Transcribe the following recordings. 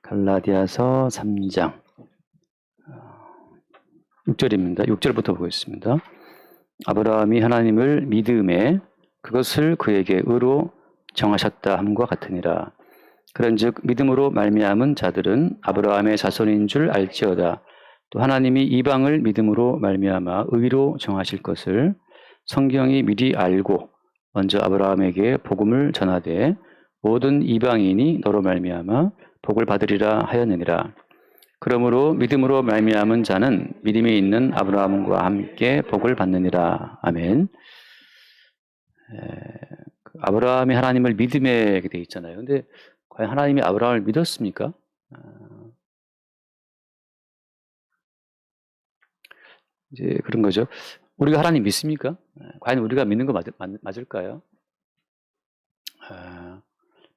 갈라디아서 3장 6절입니다. 6절부터 보겠습니다. 아브라함이 하나님을 믿음에 그것을 그에게 의로 정하셨다 함과 같으니라. 그런즉 믿음으로 말미암은 자들은 아브라함의 자손인 줄 알지어다. 또 하나님이 이방을 믿음으로 말미암아 의로 정하실 것을 성경이 미리 알고 먼저 아브라함에게 복음을 전하되 모든 이방인이 너로 말미암아 복을 받으리라 하였느니라. 그러므로 믿음으로 말미암은 자는 믿음이 있는 아브라함과 함께 복을 받느니라. 아멘. 아브라함이 하나님을 믿음에 되어 있잖아요. 근데 과연 하나님이 아브라함을 믿었습니까? 이제 그런 거죠. 우리가 하나님 믿습니까? 과연 우리가 믿는 거 맞을까요?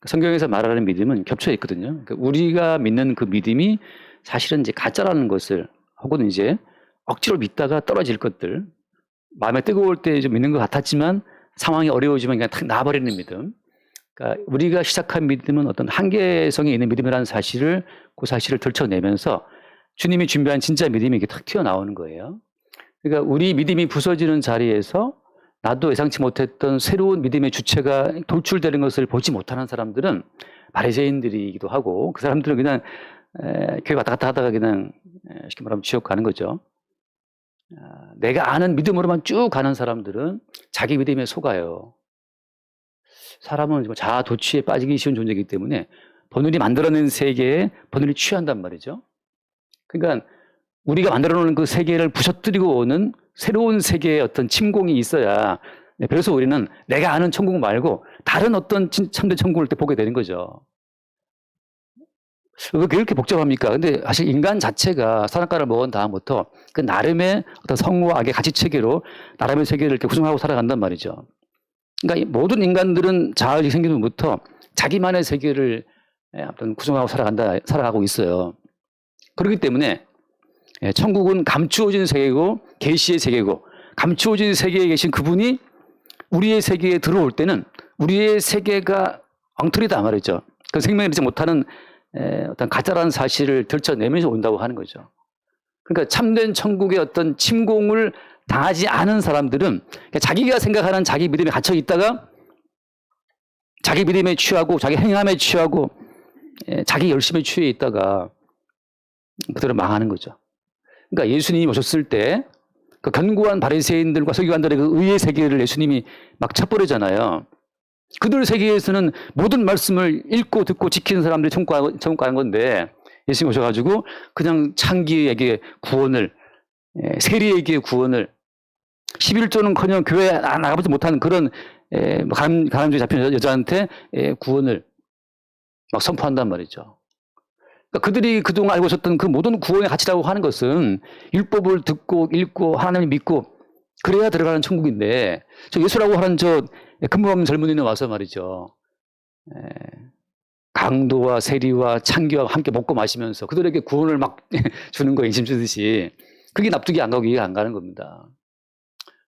성경에서 말하는 믿음은 겹쳐 있거든요. 그러니까 우리가 믿는 그 믿음이 사실은 이제 가짜라는 것을, 혹은 이제 억지로 믿다가 떨어질 것들, 마음에 뜨거울 때 좀 믿는 것 같았지만 상황이 어려워지면 그냥 탁 나와버리는 믿음. 그러니까 우리가 시작한 믿음은 어떤 한계성이 있는 믿음이라는 사실을, 그 사실을 들춰내면서 주님이 준비한 진짜 믿음이 이렇게 탁 튀어나오는 거예요. 그러니까 우리 믿음이 부서지는 자리에서 나도 예상치 못했던 새로운 믿음의 주체가 돌출되는 것을 보지 못하는 사람들은 바리새인들이기도 하고, 그 사람들은 그냥 교회 왔다 갔다 하다가 그냥 쉽게 말하면 지옥 가는 거죠. 내가 아는 믿음으로만 쭉 가는 사람들은 자기 믿음에 속아요. 사람은 자아 도취에 빠지기 쉬운 존재이기 때문에 본인이 만들어낸 세계에 본인이 취한단 말이죠. 그러니까 우리가 만들어 놓은 그 세계를 부셔뜨리고 오는 새로운 세계의 어떤 침공이 있어야, 그래서 우리는 내가 아는 천국 말고 다른 어떤 참된 천국을 보게 되는 거죠. 왜 그렇게 복잡합니까? 근데 사실 인간 자체가 선악과를 먹은 다음부터 그 나름의 어떤 성과 악의 가치 체계로 나름의 세계를 이렇게 구성하고 살아간단 말이죠. 그러니까 모든 인간들은 자아의식이 생기는 것부터 자기만의 세계를 어떤 구성하고 살아가고 있어요. 그렇기 때문에 천국은 감추어진 세계고 계시의 세계고, 감추어진 세계에 계신 그분이 우리의 세계에 들어올 때는 우리의 세계가 엉터리다 말이죠. 그 생명을 잃지 못하는 어떤 가짜라는 사실을 들춰내면서 온다고 하는 거죠. 그러니까 참된 천국의 어떤 침공을 당하지 않은 사람들은 자기가 생각하는 자기 믿음에 갇혀 있다가 자기 믿음에 취하고 자기 행함에 취하고 자기 열심에 취해 있다가 그대로 망하는 거죠. 그러니까 예수님이 오셨을 때 그 견고한 바리새인들과 서기관들의 그 의의 세계를 예수님이 막 쳐버리잖아요. 그들 세계에서는 모든 말씀을 읽고 듣고 지키는 사람들이 천국 가는 건데, 예수님이 오셔가지고 그냥 창기에게 구원을, 세리에게 구원을, 11조는커녕 교회 나가보지 못하는 그런 가람주에 잡힌 여자한테 구원을 막 선포한단 말이죠. 그러니까 그들이 그동안 알고 있었던 그 모든 구원의 가치라고 하는 것은 율법을 듣고 읽고 하나님을 믿고 그래야 들어가는 천국인데, 저 예수라고 하는 저 근본 없는 젊은이는 와서 말이죠, 강도와 세리와 창기와 함께 먹고 마시면서 그들에게 구원을 막 주는 거예요. 인심 주듯이. 그게 납득이 안 가고 이해가 안 가는 겁니다.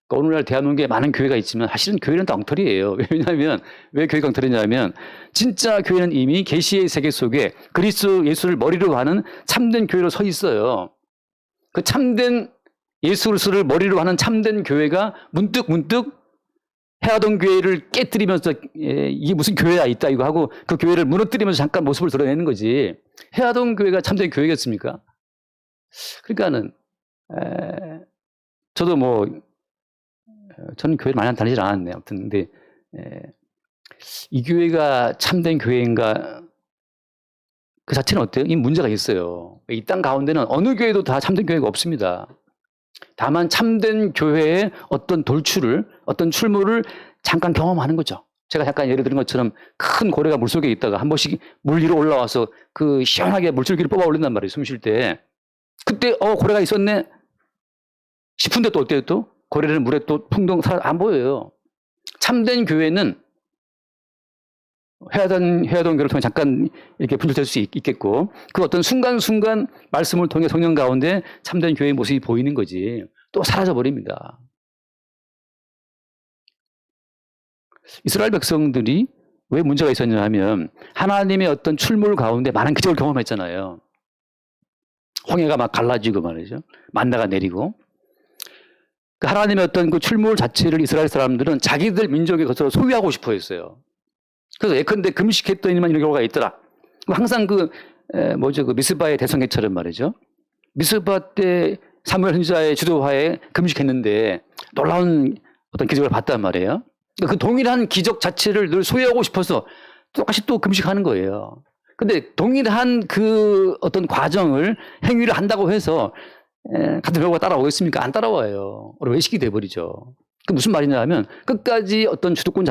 그러니까 오늘날 대한민국에 많은 교회가 있지만 사실은 교회는 다 엉터리예요. 왜냐하면, 왜 교회가 엉터리냐면, 진짜 교회는 이미 계시의 세계 속에 그리스도 예수를 머리로 하는 참된 교회로 서 있어요. 그 참된 예수를 머리로 하는 참된 교회가 문득 해하던 교회를 깨뜨리면서 이게 무슨 교회야 있다 이거 하고 그 교회를 무너뜨리면서 잠깐 모습을 드러내는 거지, 해하던 교회가 참된 교회겠습니까? 그러니까는 저도 저는 교회를 많이 다니질 않았네요. 아무튼 근데 이 교회가 참된 교회인가, 그 자체는 어때요? 이 문제가 있어요. 이 땅 가운데는 어느 교회도 다 참된 교회가 없습니다. 다만 참된 교회의 어떤 어떤 출물을 잠깐 경험하는 거죠. 제가 잠깐 예를 들은 것처럼 큰 고래가 물속에 있다가 한 번씩 물 위로 올라와서 그 시원하게 물줄기를 뽑아 올린단 말이에요. 숨 쉴 때. 그때 고래가 있었네 싶은데 또 어때요? 또 고래를 물에 또 풍덩 안 보여요. 참된 교회는 해하던 교회를 통해 잠깐 이렇게 분출될 수 있겠고, 그 어떤 순간순간 말씀을 통해 성령 가운데 참된 교회의 모습이 보이는 거지, 또 사라져 버립니다. 이스라엘 백성들이 왜 문제가 있었냐 하면 하나님의 어떤 출몰 가운데 많은 기적을 경험했잖아요. 홍해가 막 갈라지고 말이죠. 만나가 내리고. 그 하나님의 어떤 그 출몰 자체를 이스라엘 사람들은 자기들 민족의 것으로 소유하고 싶어 했어요. 그래서 예컨대 금식했더니만 이런 경우가 있더라. 항상 그 미스바의 대성회처럼 말이죠. 미스바 때 사무엘 선지자의 주도하에 금식했는데 놀라운 어떤 기적을 봤단 말이에요. 그 동일한 기적 자체를 늘 소유하고 싶어서 똑같이 또 금식하는 거예요. 근데 동일한 그 어떤 과정을 행위를 한다고 해서 같은 결과가 따라오겠습니까? 안 따라와요. 외식이 돼버리죠. 그 무슨 말이냐 하면 끝까지 어떤 주도권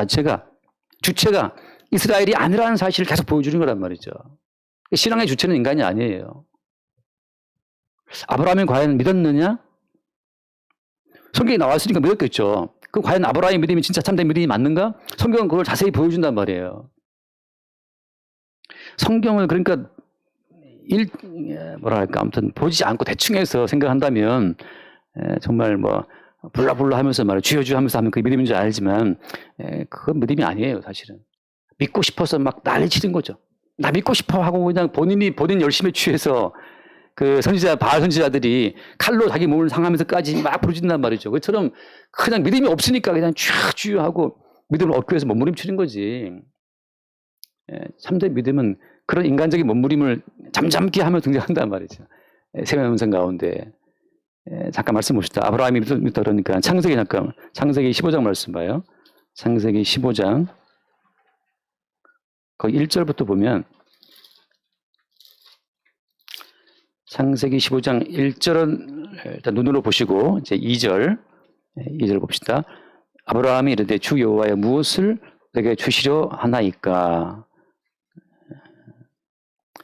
주체가 이스라엘이 아니라는 사실을 계속 보여주는 거란 말이죠. 신앙의 주체는 인간이 아니에요. 아브라함이 과연 믿었느냐? 성경에 나왔으니까 믿었겠죠. 그 과연 아브라함의 믿음이 진짜 참된 믿음이 맞는가? 성경은 그걸 자세히 보여준단 말이에요. 성경을 그러니까 아무튼 보지 않고 대충 해서 생각한다면 정말 불라불라 하면서 주여 하면서 하면 그게 믿음인 줄 알지만 그건 믿음이 아니에요, 사실은. 믿고 싶어서 막 난리 치는 거죠. 나 믿고 싶어 하고 그냥 본인 열심히 취해서 그 바알 선지자들이 칼로 자기 몸을 상하면서까지 막 부르짖는단 말이죠. 그처럼 그냥 믿음이 없으니까 그냥 주여 하고 믿음을 얻기 위해서 몸부림치는 거지. 참된 믿음은 그런 인간적인 몸부림을 잠잠케 하며 등장한단 말이죠. 생활 현상 가운데. 잠깐 말씀 봅시다. 아브라함이 믿다 그러니까 창세기 15장 말씀 봐요. 창세기 15장 거기 1절부터 보면 창세기 15장 1절은 일단 눈으로 보시고 이제 2절 봅시다. 아브라함이 이르되 주 여호와여 무엇을 내게 주시려 하나이까?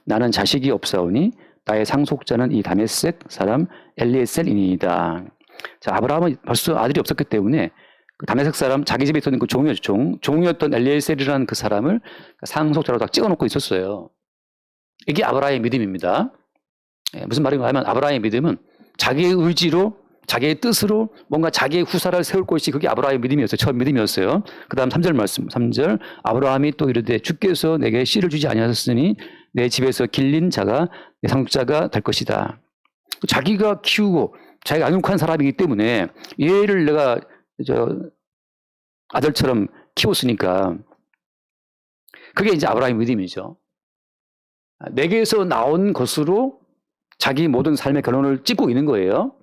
나는 자식이 없사오니 나의 상속자는 이 다메섹 사람 엘리에셀이니이다. 자, 아브라함은 벌써 아들이 없었기 때문에 그 다메섹 사람 자기 집에 있던 그 종이었던 엘리에셀이라는 그 사람을 상속자로 딱 찍어놓고 있었어요. 이게 아브라함의 믿음입니다. 무슨 말인가 하면 아브라함의 믿음은 자기의 의지로 자기의 뜻으로 뭔가 자기의 후사를 세울 것이 그게 아브라함의 믿음이었어요. 처음 믿음이었어요. 그 다음 3절 말씀 3절 아브라함이 또 이르되 주께서 내게 씨를 주지 아니하셨으니 내 집에서 길린 자가 내 상속자가 될 것이다. 자기가 키우고 자기가 양육한 사람이기 때문에 얘를 내가 아들처럼 키웠으니까 그게 이제 아브라함의 믿음이죠. 내게서 나온 것으로 자기 모든 삶의 결론을 찍고 있는 거예요.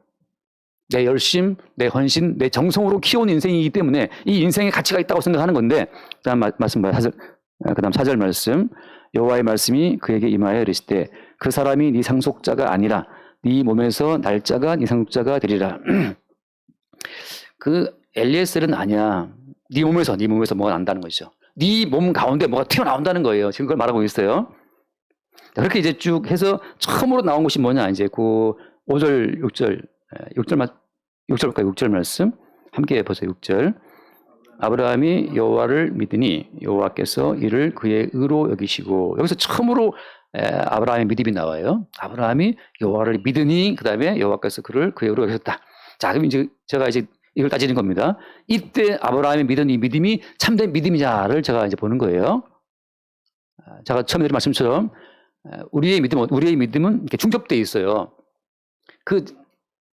내 열심, 내 헌신, 내 정성으로 키운 인생이기 때문에 이 인생에 가치가 있다고 생각하는 건데 그다음 말씀 봐요. 그다음 4절 말씀 여호와의 말씀이 그에게 임하여 이르시되 그 사람이 네 상속자가 아니라 네 몸에서 날짜가 네 상속자가 되리라. 그 엘리에셀은 아니야. 네 몸에서 뭐가 난다는 거죠. 네 몸 가운데 뭐가 튀어나온다는 거예요. 지금 그걸 말하고 있어요. 그렇게 이제 쭉 해서 처음으로 나온 것이 뭐냐 이제 그 5절 6절 말씀 함께 보세요. 6절 아브라함이 여호와를 믿으니 여호와께서 이를 그의 의로 여기시고 여기서 처음으로 아브라함의 믿음이 나와요. 아브라함이 여호와를 믿으니 그 다음에 여호와께서 그를 그의 의로 여기셨다. 자 그럼 이제 제가 이제 이걸 따지는 겁니다. 이때 아브라함이 믿은 이 믿음이 참된 믿음이냐를 제가 이제 보는 거예요. 제가 처음에 드린 말씀처럼 우리의 믿음은 이렇게 중첩되어 있어요. 그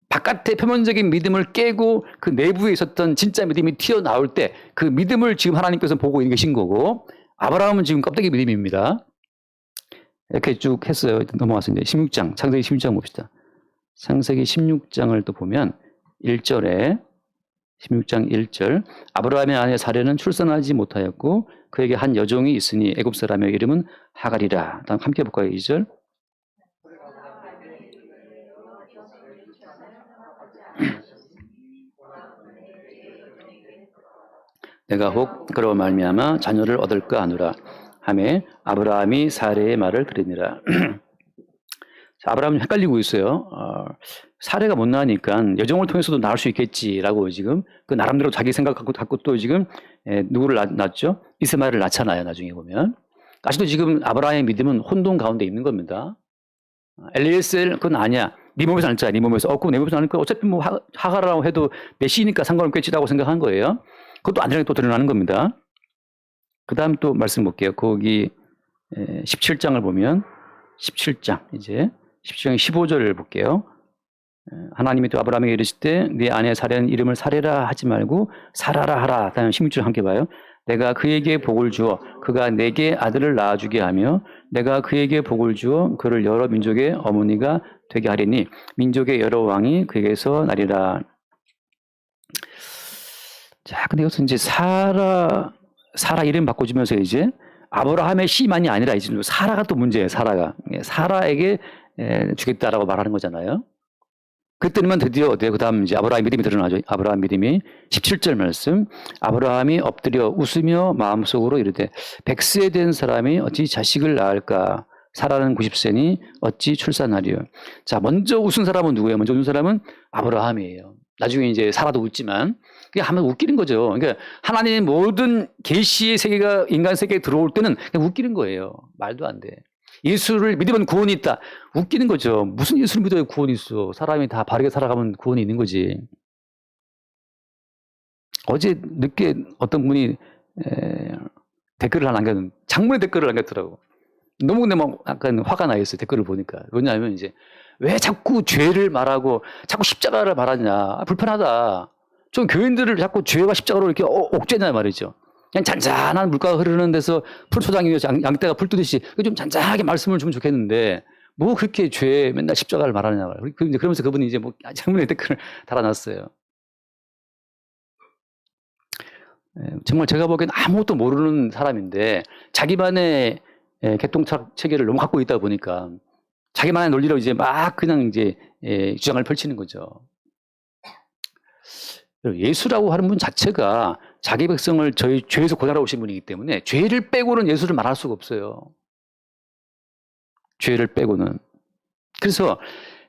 바깥의 표면적인 믿음을 깨고 그 내부에 있었던 진짜 믿음이 튀어나올 때 그 믿음을 지금 하나님께서 보고 있는 계신 거고 아브라함은 지금 껍데기 믿음입니다. 이렇게 쭉 했어요. 넘어갔습니다. 16장, 창세기 16장 봅시다. 창세기 16장을 또 보면 1절에 16장 1절 아브라함의 아내 사레는 출산하지 못하였고 그에게 한 여종이 있으니 애굽 사람의 이름은 하갈이라. 다음 함께 볼까요? 2절 내가 혹 그로 말미암아 자녀를 얻을까 하노라 하매 아브라함이 사레의 말을 들으니라. 아브라함은 헷갈리고 있어요. 사례가 못 나니까 여종을 통해서도 낳을 수 있겠지라고 지금 그 나름대로 자기 생각 갖고 또 지금 누구를 낳았죠? 이스마엘을 낳잖아요. 나중에 보면 아직도 지금 아브라함의 믿음은 혼돈 가운데 있는 겁니다. 엘리에셀 그건 아니야. 네 몸에서 낳자. 네 몸에서 그거 내 몸에서 낳으니까 어차피 뭐 하가라고 해도 메시니까 상관없겠지라고 생각한 거예요. 그것도 안 되는 게 또 드러나는 겁니다. 그 다음 또 말씀 볼게요. 거기 17장을 보면 17장 이제 17장 15절을 볼게요. 하나님이 또 아브라함에게 이르실 때 네 아내 사라는 이름을 사레라 하지 말고 사라라 하라. 다음 16절 함께 봐요. 내가 그에게 복을 주어 그가 내게 아들을 낳아주게 하며 내가 그에게 복을 주어 그를 여러 민족의 어머니가 되게 하리니 민족의 여러 왕이 그에게서 나리라. 자, 근데 여기서 이제 사라 이름 바꿔주면서 이제 아브라함의 씨만이 아니라 이제 사라가 또 문제예요. 사라에게 주겠다라고 말하는 거잖아요. 그때는 드디어 어때요? 그 다음 이제 아브라함 믿음이 드러나죠. 아브라함 믿음이 17절 말씀. 아브라함이 엎드려 웃으며 마음속으로 이르되 100세 된 사람이 어찌 자식을 낳을까? 사라는 90세니 어찌 출산하리요? 자, 먼저 웃은 사람은 누구예요? 먼저 웃은 사람은 아브라함이에요. 나중에 이제 사라도 웃지만 그게 하면 웃기는 거죠. 그러니까 하나님의 모든 계시의 세계가 인간 세계에 들어올 때는 그냥 웃기는 거예요. 말도 안 돼. 예수를 믿으면 구원이 있다. 웃기는 거죠. 무슨 예수를 믿어야 구원이 있어. 사람이 다 바르게 살아가면 구원이 있는 거지. 어제 늦게 어떤 분이 댓글을 남겼는 장문의 댓글을 남겼더라고. 너무 근데 막 약간 화가 나 있어요. 댓글을 보니까. 왜냐하면 이제 왜 자꾸 죄를 말하고 자꾸 십자가를 말하냐. 불편하다. 좀 교인들을 자꾸 죄와 십자가로 이렇게 옥죄냐 말이죠. 그냥 잔잔한 물가가 흐르는 데서 풀초장이며 양떼가 풀 뜨듯이 좀 잔잔하게 말씀을 주면 좋겠는데 뭐 그렇게 죄 맨날 십자가를 말하느냐 말이에요. 그러면서 그분이 이제 뭐 장문의 댓글을 달아놨어요. 정말 제가 보기엔 아무것도 모르는 사람인데 자기만의 개통착 체계를 너무 갖고 있다 보니까 자기만의 논리로 이제 막 그냥 이제 주장을 펼치는 거죠. 예수라고 하는 분 자체가 자기 백성을 저희 죄에서 고난하러 오신 분이기 때문에 죄를 빼고는 예수를 말할 수가 없어요. 죄를 빼고는. 그래서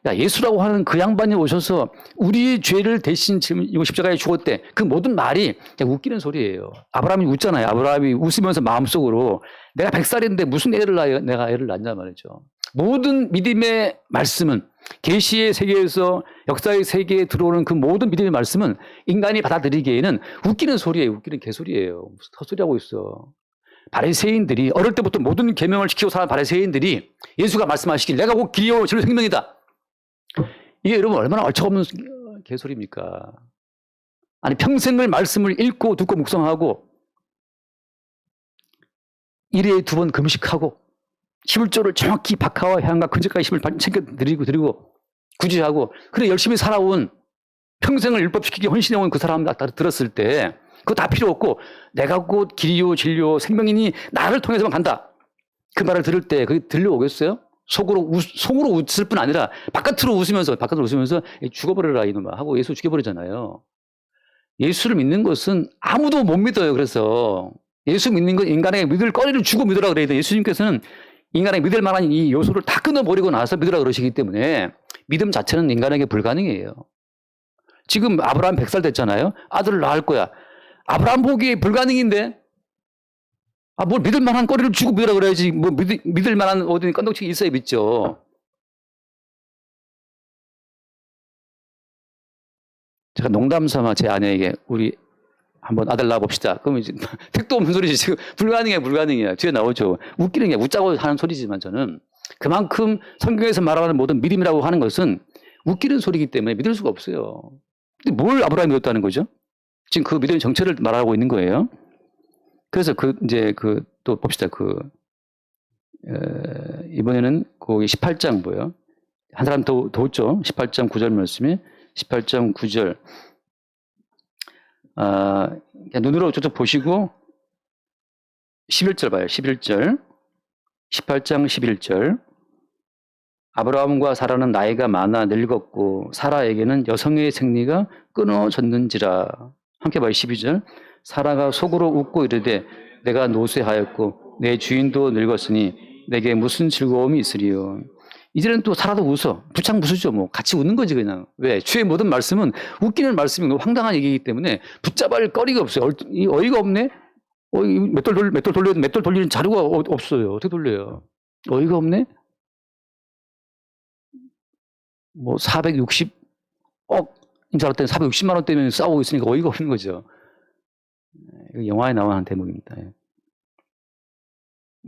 예수라고 하는 그 양반이 오셔서 우리의 죄를 대신 십자가에 죽었대. 그 모든 말이 그냥 웃기는 소리예요. 아브라함이 웃잖아요. 아브라함이 웃으면서 마음속으로 내가 100살인데 무슨 내가 애를 낳냐 말이죠. 모든 믿음의 말씀은 계시의 세계에서 역사의 세계에 들어오는 그 모든 믿음의 말씀은 인간이 받아들이기에는 웃기는 소리예요. 웃기는 개소리예요. 무슨 헛소리하고 있어. 바리새인들이 어릴 때부터 모든 계명을 지키고 살아온 바리새인들이 예수가 말씀하시길 내가 곧 길이요 진리요 생명이다. 이게 여러분 얼마나 얼척없는 개소리입니까? 아니 평생을 말씀을 읽고 듣고 묵상하고 1회에 2번 금식하고 11조를 정확히 박하와 향과 근접까지 힘을 챙겨 드리고 구제하고 그래 열심히 살아온 평생을 율법시키기 헌신해온 그 사람 들었을 때 그거 다 필요 없고 내가 곧 길이요 진리요 생명이니 나를 통해서만 간다. 그 말을 들을 때 그게 들려오겠어요? 속으로 웃을 뿐 아니라 바깥으로 웃으면서 죽어버려라 이놈아 하고 예수 죽여버리잖아요. 예수를 믿는 것은 아무도 못 믿어요. 그래서 예수 믿는 건 인간에게 믿을 거리를 주고 믿으라 그래야 돼요. 예수님께서는 인간에게 믿을 만한 이 요소를 다 끊어버리고 나서 믿으라 그러시기 때문에 믿음 자체는 인간에게 불가능해요. 지금 아브라함 100살 됐잖아요. 아들을 낳을 거야. 아브라함 보기에 불가능인데 뭘 믿을 만한 거리를 주고 믿으라 그래야지. 뭐 믿을 만한 어디 건덕치기 있어야 믿죠. 제가 농담 삼아 제 아내에게 우리 한번 아들 낳아봅시다. 그러면 이제 택도 없는 소리지. 지금 불가능해. 뒤에 나오죠. 웃기는 게 웃자고 하는 소리지만 저는 그만큼 성경에서 말하는 모든 믿음이라고 하는 것은 웃기는 소리이기 때문에 믿을 수가 없어요. 근데 뭘 아브라함이 믿었다는 거죠? 지금 그 믿음의 정체를 말하고 있는 거예요. 그래서 또 봅시다. 이번에는 거기 18장 뭐예요? 한 사람 더 웃죠? 18장 9절 말씀에 18장 9절. 눈으로 저쪽 보시고 11절 봐요. 11절. 18장 11절. 아브라함과 사라는 나이가 많아 늙었고 사라에게는 여성의 생리가 끊어졌는지라. 함께 봐요. 12절. 사라가 속으로 웃고 이르되 내가 노쇠하였고 내 주인도 늙었으니 내게 무슨 즐거움이 있으리요. 이제는 또 사라도 웃어. 부창 웃으죠. 뭐 같이 웃는 거지 그냥. 왜? 주의 모든 말씀은 웃기는 말씀이고 황당한 얘기이기 때문에 붙잡을 거리가 없어요. 어이가 없네. 맷돌 돌리는 자료가 없어요. 어떻게 돌려요? 어이가 없네. 뭐 460억 인 줄 알았더니 460만 원 때문에 싸우고 있으니까 어이가 없는 거죠. 영화에 나오는 대목입니다.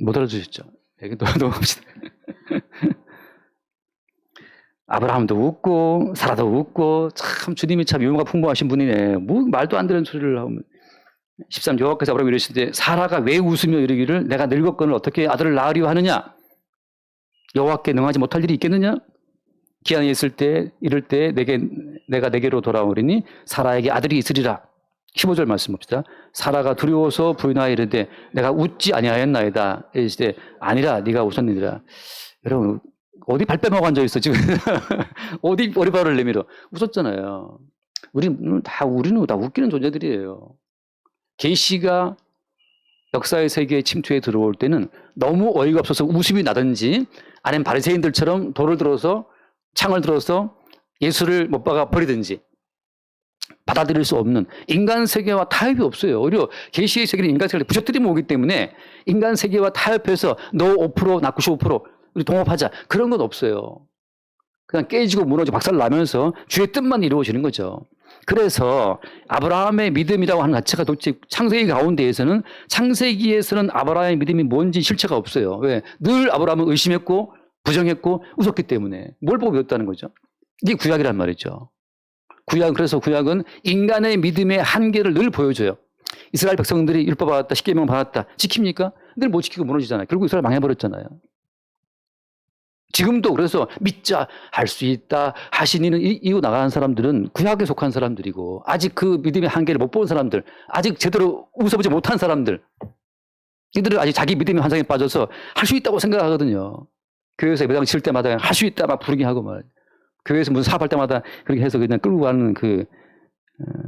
못 알아주셨죠? 여기 넘어갑시다. 아브라함도 웃고 사라도 웃고 참 주님이 참 유머가 풍부하신 분이네. 뭐 말도 안 되는 소리를 하면 13 여호와께서 아브라함이 이르시되 사라가 왜 웃으며 이르기를 내가 늙었거늘 어떻게 아들을 낳으리오 하느냐? 여호와께 능하지 못할 일이 있겠느냐? 기한이 있을 때 이럴 때 내가 내게로 돌아오리니 사라에게 아들이 있으리라. 15절 말씀 봅시다. 사라가 두려워서 부인하여 이르되 내가 웃지 아니하였나이다. 이르시되 아니라 네가 웃었느니라. 여러분 어디 발 빼먹어 앉아 있어 지금. 어디 머리발을 내밀어. 웃었잖아요. 우리는 다 웃기는 존재들이에요. 계시가 역사의 세계에 침투해 들어올 때는 너무 어이가 없어서 웃음이 나든지 아니면 바리새인들처럼 돌을 들어서 창을 들어서 예수를 못 박아 버리든지 받아들일 수 없는 인간 세계와 타협이 없어요. 오히려 계시의 세계는 인간 세계를 부셔뜨리면 오기 때문에 인간 세계와 타협해서 너 5% 나 95% 우리 동업하자 그런 건 없어요. 그냥 깨지고 무너지고 박살나면서 주의 뜻만 이루어지는 거죠. 그래서 아브라함의 믿음이라고 하는 가치가 도대체 창세기 가운데에서는 창세기에서는 아브라함의 믿음이 뭔지 실체가 없어요. 왜? 늘 아브라함은 의심했고 부정했고 웃었기 때문에 뭘 보고 배웠다는 거죠. 이게 구약이란 말이죠. 그래서 구약은 인간의 믿음의 한계를 늘 보여줘요. 이스라엘 백성들이 율법 받았다, 십계명 받았다, 지킵니까? 늘 못 지키고 무너지잖아요. 결국 이스라엘 망해버렸잖아요. 지금도 그래서 믿자, 할 수 있다, 하시니는 이고 나가는 사람들은 구약에 속한 사람들이고 아직 그 믿음의 한계를 못 본 사람들, 아직 제대로 웃어보지 못한 사람들, 이들은 아직 자기 믿음의 환상에 빠져서 할 수 있다고 생각하거든요. 교회에서 예배당 칠 때마다 할 수 있다 막 부르게 하고 말. 교회에서 무슨 사업할 때마다 그렇게 해서 그냥 끌고 가는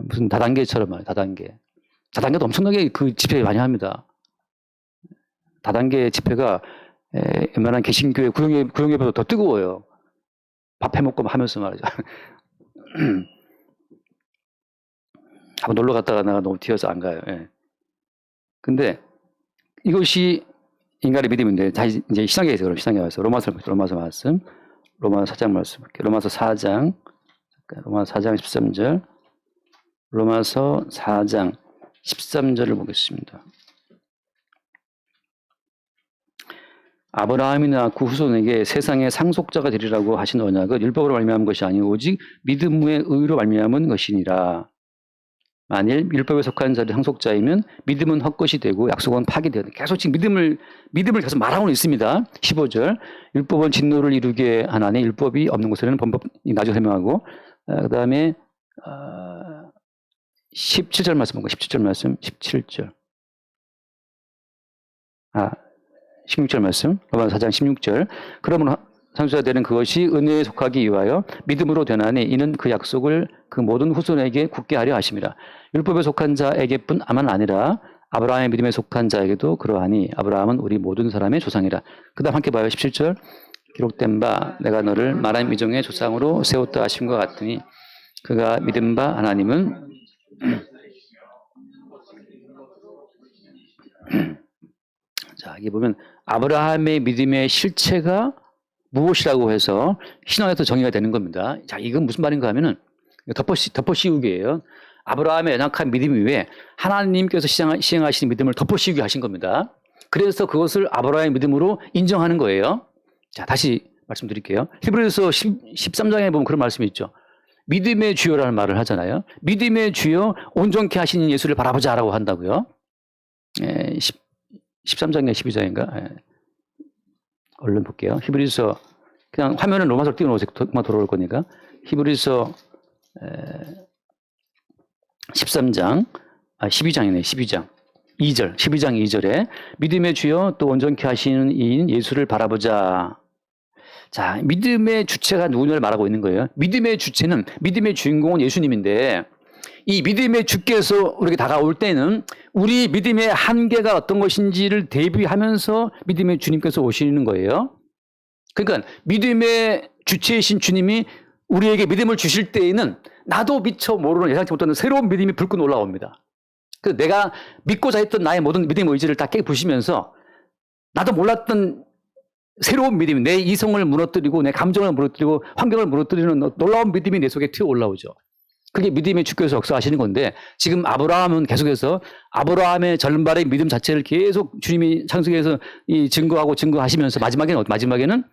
무슨 다단계처럼 말이에요. 다단계도 엄청나게 그 집회 많이 합니다. 다단계 집회가 웬만한 개신교회 구역예배보다 더 뜨거워요. 밥 해먹고 하면서 말이죠. 한번 놀러 갔다가 내가 너무 튀어서 안 가요. 예. 근데 이것이 인간의 믿음인데 다시 이제 신약에서 그럼 신약에 와서 로마서 말씀. 로마서 4장 말씀 볼게요. 로마서 4장 13절. 로마서 4장 13절을 보겠습니다. 아브라함이나 그 후손에게 세상의 상속자가 되리라고 하신 언약은 율법으로 말미암은 것이 아니오 오직 믿음 후에 의로 말미암은 것이니라. 만일 율법에 속한 자를 상속자이면 믿음은 헛것이 되고 약속은 파기되었다. 계속 지금 믿음을 계속 말하고는 있습니다. 15절 율법은 진노를 이루게 하나니 율법이 없는 곳에는 범법이 나중에 설명하고 그 다음에 17절 말씀 보고 17절 말씀 17절 16절 말씀 로마서 4장 16절 그러므로 상속자 되는 그것이 은혜에 속하기 위하여 믿음으로 되나니 이는 그 약속을 그 모든 후손에게 굳게 하려 하심이라. 율법에 속한 자에게뿐 아만 아니라 아브라함의 믿음에 속한 자에게도 그러하니 아브라함은 우리 모든 사람의 조상이라. 그 다음 함께 봐요. 17절 기록된 바 내가 너를 마라임 미종의 조상으로 세웠다 하심과 같으니 그가 믿은 바 하나님은 자, 여기 보면 아브라함의 믿음의 실체가 무엇이라고 해서 신앙에서 정의가 되는 겁니다. 자, 이건 무슨 말인가 하면은 덮어씌우기예요. 아브라함의 연약한 믿음 위에 하나님께서 시행하신 믿음을 덮어씌우게 하신 겁니다. 그래서 그것을 아브라함의 믿음으로 인정하는 거예요. 자, 다시 말씀드릴게요. 히브리서 13장에 보면 그런 말씀이 있죠. 믿음의 주요라는 말을 하잖아요. 믿음의 주요 온전케 하신 예수를 바라보자라고 한다고요. 13장인가 12장인가? 얼른 볼게요. 히브리서 그냥 화면은 로마서를 띄워놓으세요. 금방 돌아올 거니까. 히브리서 13장 12장이네. 12장 2절 12장 2절에 믿음의 주여 또 온전케 하시는 이인 예수를 바라보자. 자, 믿음의 주체가 누구냐를 말하고 있는 거예요. 믿음의 주체는 믿음의 주인공은 예수님인데 이 믿음의 주께서 우리에게 다가올 때는 우리 믿음의 한계가 어떤 것인지를 대비하면서 믿음의 주님께서 오시는 거예요. 그러니까 믿음의 주체이신 주님이 우리에게 믿음을 주실 때에는 나도 미처 모르는 예상치 못하는 새로운 믿음이 불끈 올라옵니다. 그래서 내가 믿고자 했던 나의 모든 믿음의 의지를 다 깨부시면서 나도 몰랐던 새로운 믿음, 내 이성을 무너뜨리고 내 감정을 무너뜨리고 환경을 무너뜨리는 놀라운 믿음이 내 속에 튀어 올라오죠. 그게 믿음의 주께서 역사하시는 건데 지금 아브라함은 계속해서 아브라함의 전발의 믿음 자체를 계속 주님이 창세기에서 증거하고 증거하시면서 마지막에는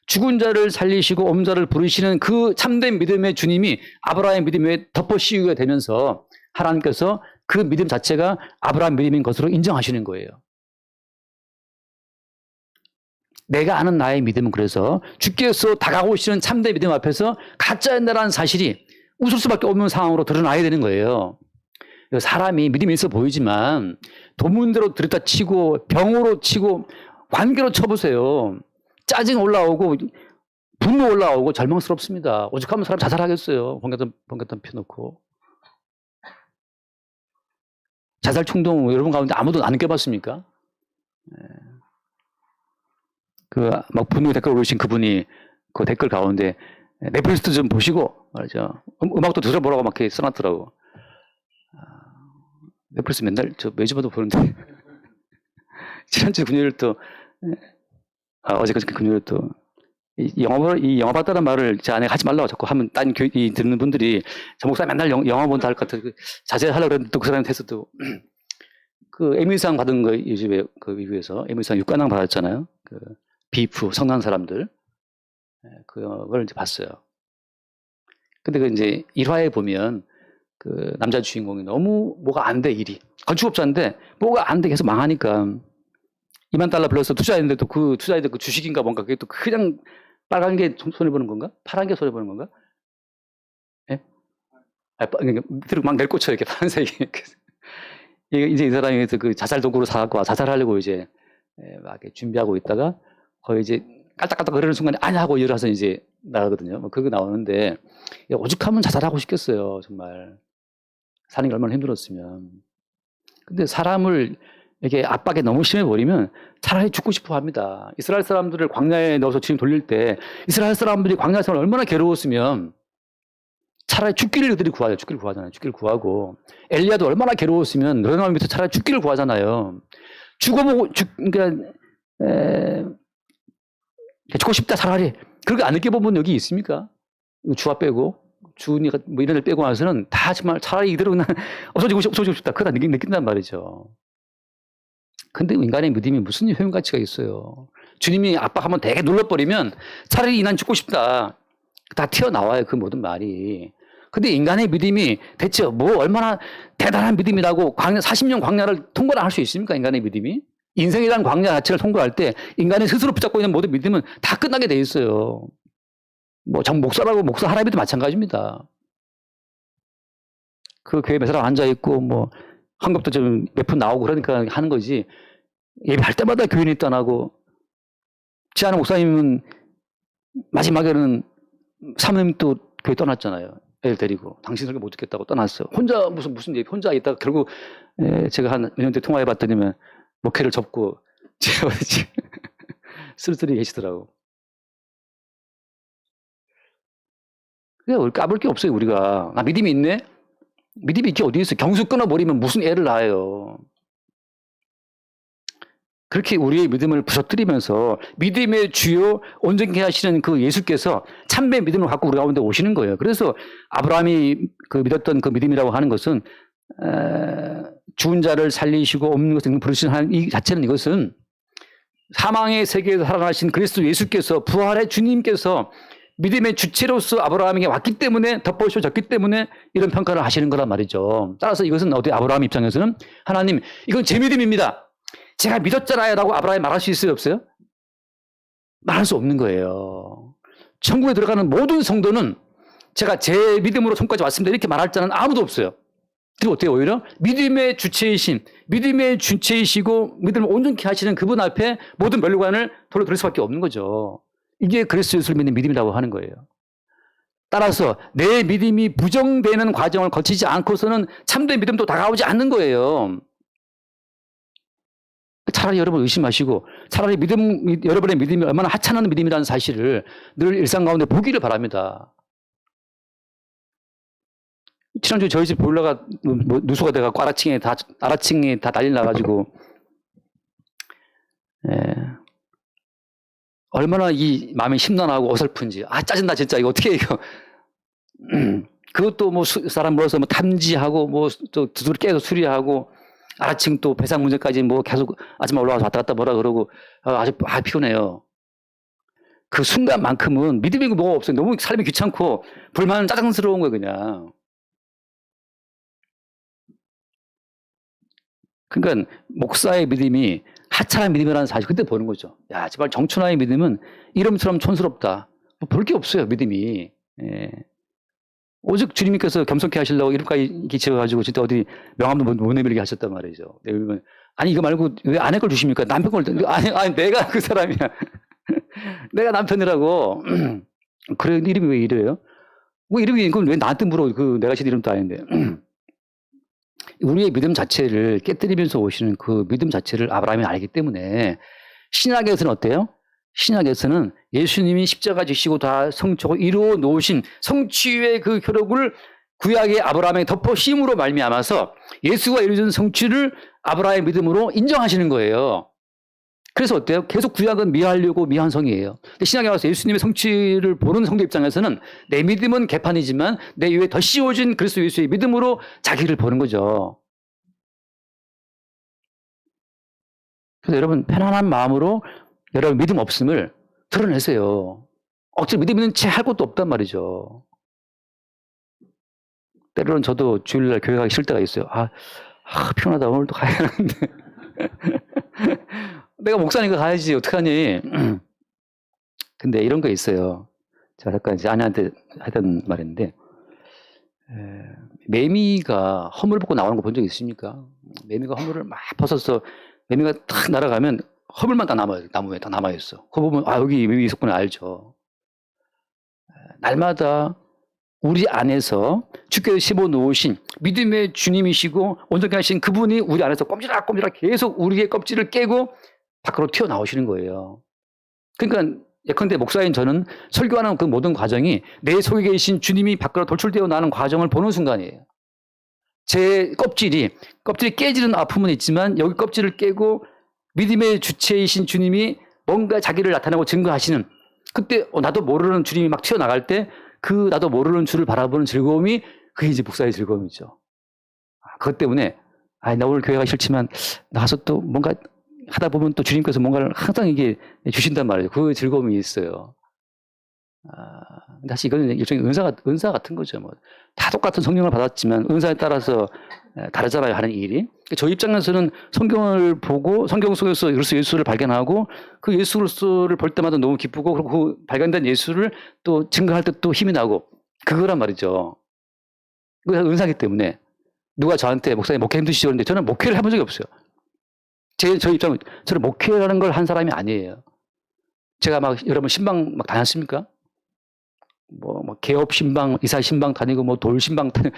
죽은 자를 살리시고 없는 자를 부르시는 그 참된 믿음의 주님이 아브라함의 믿음에 덮어 씌우게 되면서 하나님께서 그 믿음 자체가 아브라함 믿음인 것으로 인정하시는 거예요. 내가 아는 나의 믿음은 그래서 주께서 다가오시는 참된 믿음 앞에서 가짜인다라는 사실이 웃을 수밖에 없는 상황으로 드러나야 되는 거예요. 사람이 믿음이 있어 보이지만 돈 문제로 들였다 치고 병으로 치고 관계로 쳐보세요. 짜증 올라오고 분노 올라오고 절망스럽습니다. 오죽하면 사람 자살하겠어요. 번개탄 펴놓고. 자살 충동 여러분 가운데 아무도 안 느껴봤습니까? 막 분노 댓글 올리신 그분이 그 댓글 가운데 넷플릭스 좀 보시고 말이죠. 음악도 들어보라고 막 이렇게 써놨더라고. 넷플릭스 맨날 매주마다 보는데 지난주 금요일 또 어제까지 금요일 또 이 영화 봤다는 말을 제 아내가 하지 말라고 자꾸 하면 딴 듣는 분들이 저 목사 맨날 영화 본다 할 것 같아 자제하려고 그랬는데 또 그 사람한테 했어도 그 에미상 받은 거 요즘에 그 미국에서 에미상 6관왕 받았잖아요. 그 비프 성난 사람들 그걸 이제 봤어요. 근데 그 이제 1화에 보면 그 남자 주인공이 너무 뭐가 안 돼 일이 건축업자인데 뭐가 안 돼 계속 망하니까 $20,000 불러서 투자했는데 또 그 투자했던 그 주식인가 뭔가 그게 또 그냥 빨간 게 손해보는 건가? 파란 게 손해보는 건가? 예? 밑으로 막 내꽂혀 이렇게 파란색이. 이제 이 사람이 그 자살 도구로 사갖고 자살하려고 이제 막 준비하고 있다가 거의 이제 깔딱깔딱 거리는 순간에 아니 하고 일어나서 이제 나가거든요. 그거 나오는데 오죽하면 자살하고 싶겠어요. 정말. 사는 게 얼마나 힘들었으면. 근데 사람을 이렇게 압박에 너무 심해버리면 차라리 죽고 싶어 합니다. 이스라엘 사람들을 광야에 넣어서 지금 돌릴 때 이스라엘 사람들이 광야 생활 얼마나 괴로웠으면 차라리 죽기를 그들이 구하죠. 죽기를 구하잖아요. 죽기를 구하고 엘리야도 얼마나 괴로웠으면 너네 밑에 차라리 죽기를 구하잖아요. 그러니까 죽고 싶다 차라리. 그렇게 안 느껴본 여기 있습니까? 주아 빼고 주니가 뭐 이런 애 빼고 나서는 다 정말 차라리 이대로 그냥 없어지고 싶다. 그러다 느낀단 말이죠. 근데 인간의 믿음이 무슨 효용가치가 있어요. 주님이 압박하면 되게 눌러버리면 차라리 이 난 죽고 싶다. 다 튀어나와요. 그 모든 말이. 근데 인간의 믿음이 대체 뭐 얼마나 대단한 믿음이라고 40년 광야를 통과를 할 수 있습니까? 인간의 믿음이. 인생이라는 광야 자체를 통과할 때 인간이 스스로 붙잡고 있는 모든 믿음은 다 끝나게 돼 있어요. 뭐 목사라고 목사 할아버지도 마찬가지입니다. 그 교회 몇 사람 앉아있고 뭐 환급도 좀 몇 푼 나오고 그러니까 하는 거지. 예배할 때마다 교인이 떠나고 지하는 목사님은 마지막에는 사모님 또 교회 떠났잖아요. 애를 데리고 당신 설교 못 듣겠다고 떠났어요. 혼자 무슨 예배 혼자 있다가 결국 제가 한 몇 년 뒤에 통화해봤더니만 목회를 접고 쓸쓸히 계시더라고. 그냥 우리 까불 게 없어요. 우리가 믿음이 있네. 믿음이 있게 어디 있어? 경수 끊어버리면 무슨 애를 낳아요. 그렇게 우리의 믿음을 부서뜨리면서 믿음의 주요 온전케 하시는 그 예수께서 참된 믿음을 갖고 우리 가운데 오시는 거예요. 그래서 아브라함이 그 믿었던 그 믿음이라고 하는 것은 죽은 자를 살리시고 없는 것을 부르시는 이 자체는 이것은 사망의 세계에서 살아나신 그리스도 예수께서 부활의 주님께서 믿음의 주체로서 아브라함에게 왔기 때문에 덮어씌워졌기 때문에 이런 평가를 하시는 거란 말이죠. 따라서 이것은 어디 아브라함 입장에서는 하나님 이건 제 믿음입니다. 제가 믿었잖아요 라고 아브라함이 말할 수 있어요 없어요? 말할 수 없는 거예요. 천국에 들어가는 모든 성도는 제가 제 믿음으로 천국까지 왔습니다 이렇게 말할 자는 아무도 없어요. 그리고 어때요? 오히려 믿음의 주체이신 믿음의 주체이시고 믿음을 온전케 하시는 그분 앞에 모든 멸관을 돌릴 수밖에 없는 거죠. 이게 그리스도 예수를 믿는 믿음이라고 하는 거예요. 따라서 내 믿음이 부정되는 과정을 거치지 않고서는 참된 믿음도 다가오지 않는 거예요. 차라리 여러분 의심하시고 차라리 여러분의 믿음이 얼마나 하찮은 믿음이라는 사실을 늘 일상 가운데 보기를 바랍니다. 지난주에 저희 집 보일러가 누수가 돼갖고 아라층에 다 난리 나가지고 얼마나 이 마음이 심란하고 어설픈지 짜증나 진짜 이거 어떻게 이거 그것도 뭐 사람 불러서 뭐 탐지하고 뭐 또 두드려 깨서 수리하고 아래층 또 배상 문제까지 뭐 계속 아줌마 올라와서 왔다 갔다 뭐라 그러고 아주 피곤해요. 그 순간만큼은 믿음이 뭐가 없어요. 너무 삶이 귀찮고 불만 짜증스러운 거예요, 그냥. 그러니까 목사의 믿음이 하찮은 믿음이라는 사실 그때 보는 거죠. 야, 제발 정춘하의 믿음은 이름처럼 촌스럽다. 뭐 볼 게 없어요, 믿음이. 예. 오직 주님께서 겸손케 하시려고 이름까지 지어가지고 진짜 어디 명함도 못 내밀게 하셨단 말이죠. 아니 이거 말고 왜 아내 걸 주십니까? 남편 걸 아니 내가 그 사람이야. 내가 남편이라고. 그래 이름이 왜 이래요? 뭐 이름이 그럼 왜 나한테 물어? 그 내가 진 이름도 아닌데. 우리의 믿음 자체를 깨뜨리면서 오시는 그 믿음 자체를 아브라함이 알기 때문에 신약에서는 어때요? 신약에서는 예수님이 십자가 지시고 다 성취하고 이루어 놓으신 성취의 그 효력을 구약의 아브라함의 덮어 씌움으로 말미암아서 예수가 이루어진 성취를 아브라함의 믿음으로 인정하시는 거예요. 그래서 어때요? 계속 구약은 미하려고 미한 성이에요. 근데 신약에 와서 예수님의 성취를 보는 성도 입장에서는 내 믿음은 개판이지만 내 위에 더 씌워진 그리스도 예수의 믿음으로 자기를 보는 거죠. 그래서 여러분 편안한 마음으로 여러분 믿음 없음을 드러내세요. 억지로 믿음 있는 채 할 것도 없단 말이죠. 때로는 저도 주일날 교회 가기 싫을 때가 있어요. 피곤하다. 오늘도 가야 하는데. 내가 목사니까 가야지. 어떡하니. 근데 이런 거 있어요. 제가 잠깐 이제 아내한테 하던 말인데, 매미가 허물 벗고 나오는 거 본 적 있습니까? 매미가 허물을 막 벗어서 매미가 탁 날아가면 허물만 딱 남아요. 나무에 딱 남아있어. 그거 보면, 여기 매미 있었구나, 알죠. 날마다 우리 안에서 주께서 심어 놓으신 믿음의 주님이시고 온전케 하신 그분이 우리 안에서 꼼지락꼼지락 계속 우리의 껍질을 깨고 밖으로 튀어나오시는 거예요. 그러니까 예컨대 목사인 저는 설교하는 그 모든 과정이 내 속에 계신 주님이 밖으로 돌출되어 나는 과정을 보는 순간이에요. 제 껍질이 깨지는 아픔은 있지만 여기 껍질을 깨고 믿음의 주체이신 주님이 뭔가 자기를 나타내고 증거하시는 그때 나도 모르는 주님이 막 튀어나갈 때 그 나도 모르는 주를 바라보는 즐거움이 그게 이제 목사의 즐거움이죠. 그것 때문에 나 오늘 교회 가기 싫지만 나가서 또 뭔가 하다 보면 또 주님께서 뭔가를 항상 이게 주신단 말이에요. 그 즐거움이 있어요. 사실 이거는 일종의 은사 같은 거죠. 뭐. 다 똑같은 성령을 받았지만 은사에 따라서 다르잖아요, 하는 일이. 저 입장에서는 성경을 보고 성경 속에서 그리스도 예수를 발견하고 그 예수를 볼 때마다 너무 기쁘고 그리고 그 발견된 예수를 또 증거할 때 또 힘이 나고 그거란 말이죠. 그게 은사기 때문에 누가 저한테 목사님 목회 힘드시죠? 그런데 저는 목회를 해본 적이 없어요. 저 입장은 저는 목회라는 걸 한 사람이 아니에요. 제가 막 여러분 신방 막 다녔습니까? 뭐 개업 신방, 이사 신방 다니고 뭐 돌 신방 다니고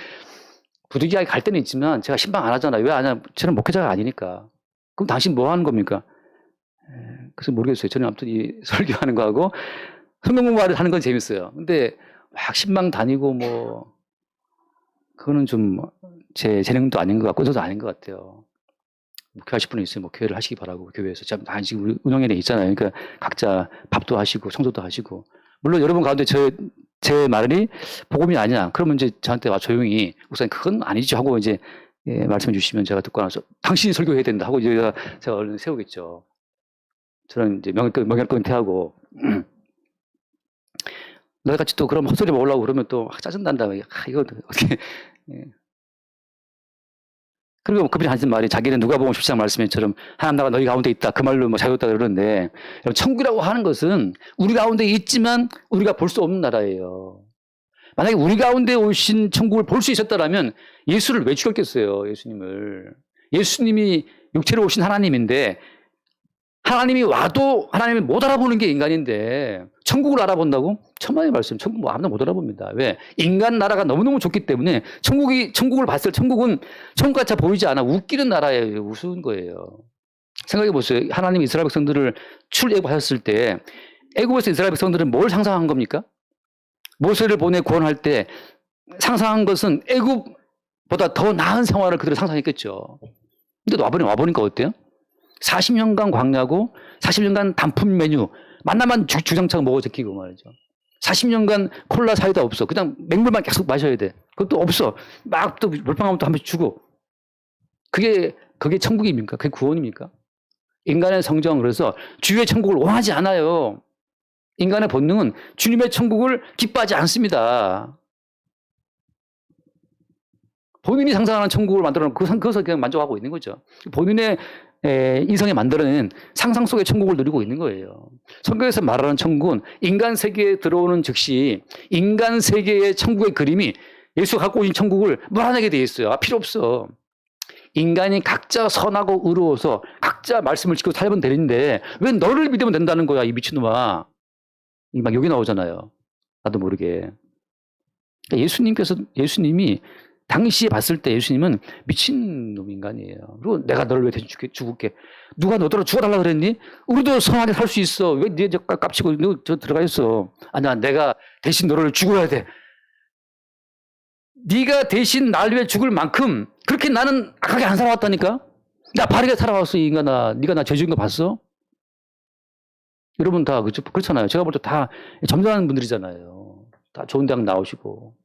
부득이하게 갈 때는 있지만 제가 신방 안 하잖아요. 왜 안 하냐? 저는 목회자가 아니니까. 그럼 당신 뭐 하는 겁니까? 그래서 모르겠어요. 저는 아무튼 이 설교하는 거하고 성경 공부하는 건 재밌어요. 근데 막 신방 다니고 뭐 그거는 좀 제 재능도 아닌 것 같고 저도 아닌 것 같아요. 목회하실 분이 있으면 목회를 하시기 바라고 교회에서 지금 우리 운영회에 있잖아요. 그러니까 각자 밥도 하시고 청소도 하시고 물론 여러분 가운데 제 말이 복음이 아니야. 그러면 이제 저한테 와 조용히 목사님 그건 아니죠 하고 이제 말씀해 주시면 제가 듣고 나서 당신이 설교해야 된다 하고 이제 제가 얼른 세우겠죠. 저는 이제 명예권 은퇴하고 너희같이 또 그럼 헛소리 먹으려고 그러면 또 짜증난다. 이거 어떻게 그리고 그분이 하신 말이 자기는 누가복음 14장 말씀처럼 하나님 나라가 너희 가운데 있다. 그 말로 뭐 자유롭다 그러는데 천국이라고 하는 것은 우리 가운데 있지만 우리가 볼 수 없는 나라예요. 만약에 우리 가운데 오신 천국을 볼 수 있었다면 예수를 왜 죽였겠어요? 예수님을. 예수님이 육체로 오신 하나님인데 하나님이 와도 하나님이 못 알아보는 게 인간인데 천국을 알아본다고? 천만의 말씀. 천국 뭐 아무나 못 알아봅니다. 왜? 인간 나라가 너무너무 좋기 때문에 천국을 봤을 때 천국은 천국같이 보이지 않아. 웃기는 나라예요. 우스운 거예요. 생각해 보세요. 하나님이 이스라엘 백성들을 출애굽하셨을 때 애굽에서 이스라엘 백성들은 뭘 상상한 겁니까? 모세를 보내 구원할 때 상상한 것은 애굽보다 더 나은 생활을 그들은 상상했겠죠. 근데 와보니까 어때요? 40년간 광야고 40년간 단품 메뉴 만나만 주장창 먹어 제끼고 말이죠. 40년간 콜라 사이다 없어. 그냥 맹물만 계속 마셔야 돼. 그것도 없어. 막 또 몰빵하면 또 한 번씩 주고. 그게 천국입니까? 그게 구원입니까? 인간의 성정은 그래서 주의 천국을 원하지 않아요. 인간의 본능은 주님의 천국을 기뻐하지 않습니다. 본인이 상상하는 천국을 만들어 놓고 그것을 그냥 만족하고 있는 거죠. 본인의 이성에 만들어낸 상상 속의 천국을 누리고 있는 거예요. 성경에서 말하는 천국은 인간 세계에 들어오는 즉시 인간 세계의 천국의 그림이 예수가 갖고 오신 천국을 무한하게 돼 있어요. 필요 없어. 인간이 각자 선하고 의로워서 각자 말씀을 지키고 살면 되는데 왜 너를 믿으면 된다는 거야, 이 미친놈아. 막 욕이 나오잖아요. 나도 모르게. 예수님이 당시에 봤을 때 예수님은 미친놈 인간이에요. 그리고 내가 너를 왜 대신 죽을게. 누가 너더러 죽어달라 그랬니? 우리도 선하게 살 수 있어. 왜 네 깝치고 너 저 들어가 있어. 아니야, 내가 대신 너를 죽어야 돼. 네가 대신 나를 위해 죽을 만큼 그렇게 나는 악하게 안 살아왔다니까? 나 바르게 살아왔어, 이 인간아. 네가 나 죄 지은 거 봤어? 여러분 다 그렇잖아요. 제가 볼 때 다 점잖은 분들이잖아요. 다 좋은 대학 나오시고.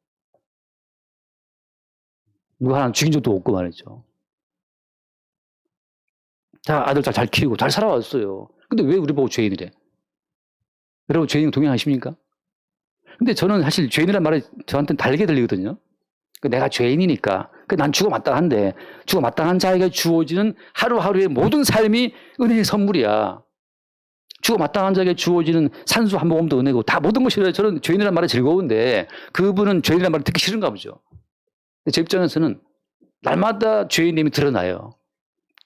누가 하나 죽인 적도 없고 말이죠. 다 아들 잘 키우고 잘 살아왔어요. 근데 왜 우리 보고 죄인이래? 여러분 죄인 동의하십니까? 근데 저는 사실 죄인이란 말이 저한테는 다르게 들리거든요. 내가 죄인이니까. 난 죽어 마땅한데 죽어 마땅한 자에게 주어지는 하루하루의 모든 삶이 은혜의 선물이야. 죽어 마땅한 자에게 주어지는 산수 한 모금도 은혜고 다 모든 것이 저는 죄인이란 말이 즐거운데 그분은 죄인이란 말을 듣기 싫은가 보죠. 제 입장에서는 날마다 죄인됨이 드러나요.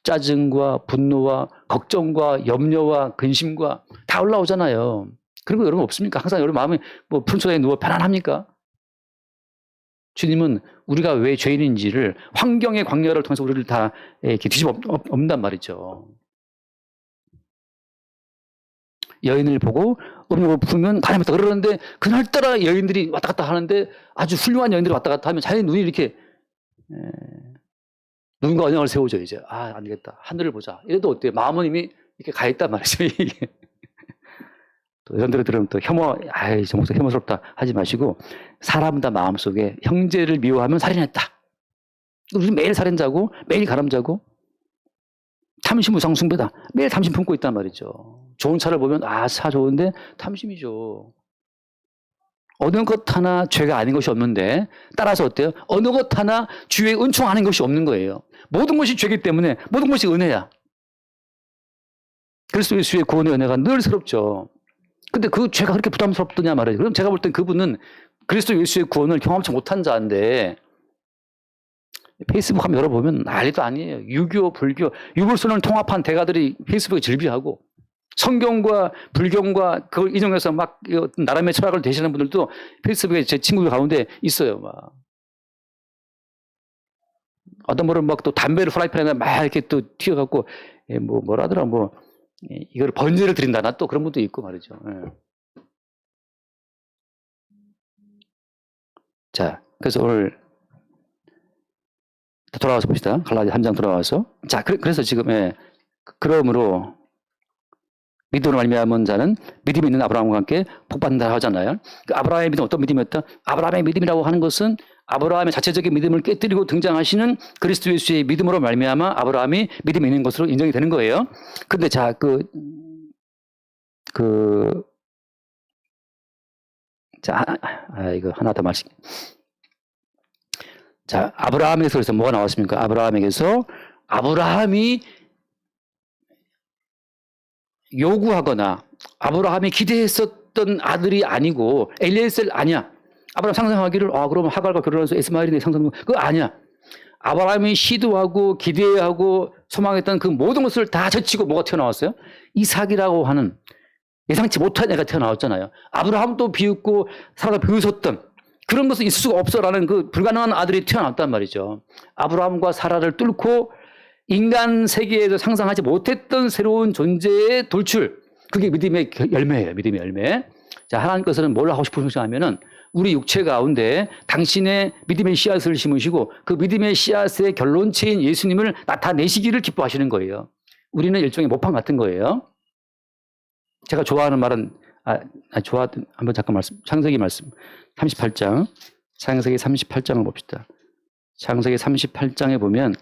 짜증과 분노와 걱정과 염려와 근심과 다 올라오잖아요. 그런 거 여러분 없습니까? 항상 여러분 마음이 뭐 푸른소에 누워 편안합니까? 주님은 우리가 왜 죄인인지를 환경의 광야를 통해서 우리를 다 이렇게 뒤집어 엎는단 말이죠. 여인을 보고 음욕을 품으면 가늠했다 그러는데 그날따라 여인들이 왔다 갔다 하는데 아주 훌륭한 여인들이 왔다 갔다 하면 자기 눈이 이렇게 누군가 언양을 세우죠. 이제 안 되겠다. 하늘을 보자. 이래도 어때요? 마음은 이미 이렇게 가 있단 말이죠. 이게. 또 여러분들이 들으면 또 저 목사 혐오스럽다 하지 마시고 사람 다 마음속에 형제를 미워하면 살인했다. 우리 매일 살인자고 매일 가늠자고 탐심 우상 숭배다. 매일 탐심 품고 있단 말이죠. 좋은 차를 보면 차 좋은데 탐심이죠. 어느 것 하나 죄가 아닌 것이 없는데 따라서 어때요? 어느 것 하나 주의 은총 아닌 것이 없는 거예요. 모든 것이 죄이기 때문에 모든 것이 은혜야. 그리스도 예수의 구원의 은혜가 늘 새롭죠. 근데 그 죄가 그렇게 부담스럽더냐 말이에요. 그럼 제가 볼 땐 그분은 그리스도 예수의 구원을 경험치 못한 자인데 페이스북 한번 열어보면 난리도 아니에요. 유교, 불교, 유불선을 통합한 대가들이 페이스북에 즐비하고 성경과 불경과 그걸 인용해서 막 나름의 철학을 대시하는 분들도 페이스북에 제 친구들 가운데 있어요. 막 어떤 분은 막 또 담배를 프라이팬에 막 이렇게 또 튀어갖고 뭐라더라 이걸 번제를 드린다나 또 그런 분도 있고 말이죠. 자, 그래서 오늘 돌아와서 봅시다. 갈라디 3장 돌아와서. 자, 그래서 지금 그러므로 믿음으로 말미암은 자는 믿음이 있는 아브라함과 함께 복받는다 하잖아요. 그 아브라함의 믿음 어떤 믿음이었다? 아브라함의 믿음이라고 하는 것은 아브라함의 자체적인 믿음을 깨뜨리고 등장하시는 그리스도 예수의 믿음으로 말미암아 아브라함이 믿음이 있는 것으로 인정이 되는 거예요. 근데 자, 이거 하나 더 말씀. 자, 아브라함에서 뭐가 나왔습니까? 아브라함이 요구하거나 아브라함이 기대했었던 아들이 아니고 엘리에셀 아니야. 아브라함 상상하기를 그러면 하갈과 결혼해서 이스마엘이 내 상상 그거 아니야. 아브라함이 시도하고 기대하고 소망했던 그 모든 것을 다 제치고 뭐가 튀어나왔어요? 이삭이라고 하는 예상치 못한 애가 튀어나왔잖아요. 아브라함도 비웃고 사라가 비웃었던 그런 것은 있을 수가 없어라는 그 불가능한 아들이 튀어나왔단 말이죠. 아브라함과 사라를 뚫고 인간 세계에서 상상하지 못했던 새로운 존재의 돌출. 그게 믿음의 열매예요. 믿음의 열매. 자, 하나님께서는 뭘 하고 싶으시냐면은 우리 육체 가운데 당신의 믿음의 씨앗을 심으시고 그 믿음의 씨앗의 결론체인 예수님을 나타내시기를 기뻐하시는 거예요. 우리는 일종의 모판 같은 거예요. 제가 좋아하는 말은 좋아. 한번 잠깐 창세기 말씀. 38장. 창세기 38장을 봅시다. 창세기 38장에 보면,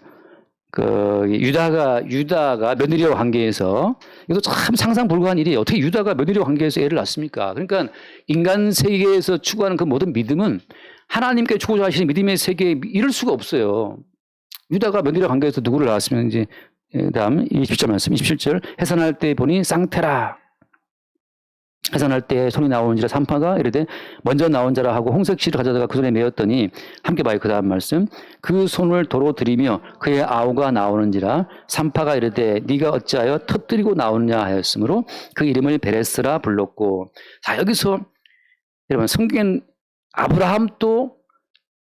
유다가 며느리와 관계에서, 이것도 참 상상 불가한 일이에요. 어떻게 유다가 며느리와 관계에서 애를 낳습니까? 그러니까 인간 세계에서 추구하는 그 모든 믿음은 하나님께 추구하시는 믿음의 세계에 이룰 수가 없어요. 유다가 며느리와 관계에서 누구를 낳았으면 이제, 다음 27절 말씀, 27절. 해산할 때 보니 쌍테라. 해산할 때 손이 나오는지라 산파가 이르되 먼저 나온 자라 하고 홍색실을 가져다가 그 손에 메었더니 함께 봐요. 그 다음 말씀. 그 손을 도로 들이며 그의 아우가 나오는지라 산파가 이르되 네가 어찌하여 터뜨리고 나오느냐 하였으므로 그 이름을 베레스라 불렀고. 자, 여기서 여러분 성경엔 아브라함도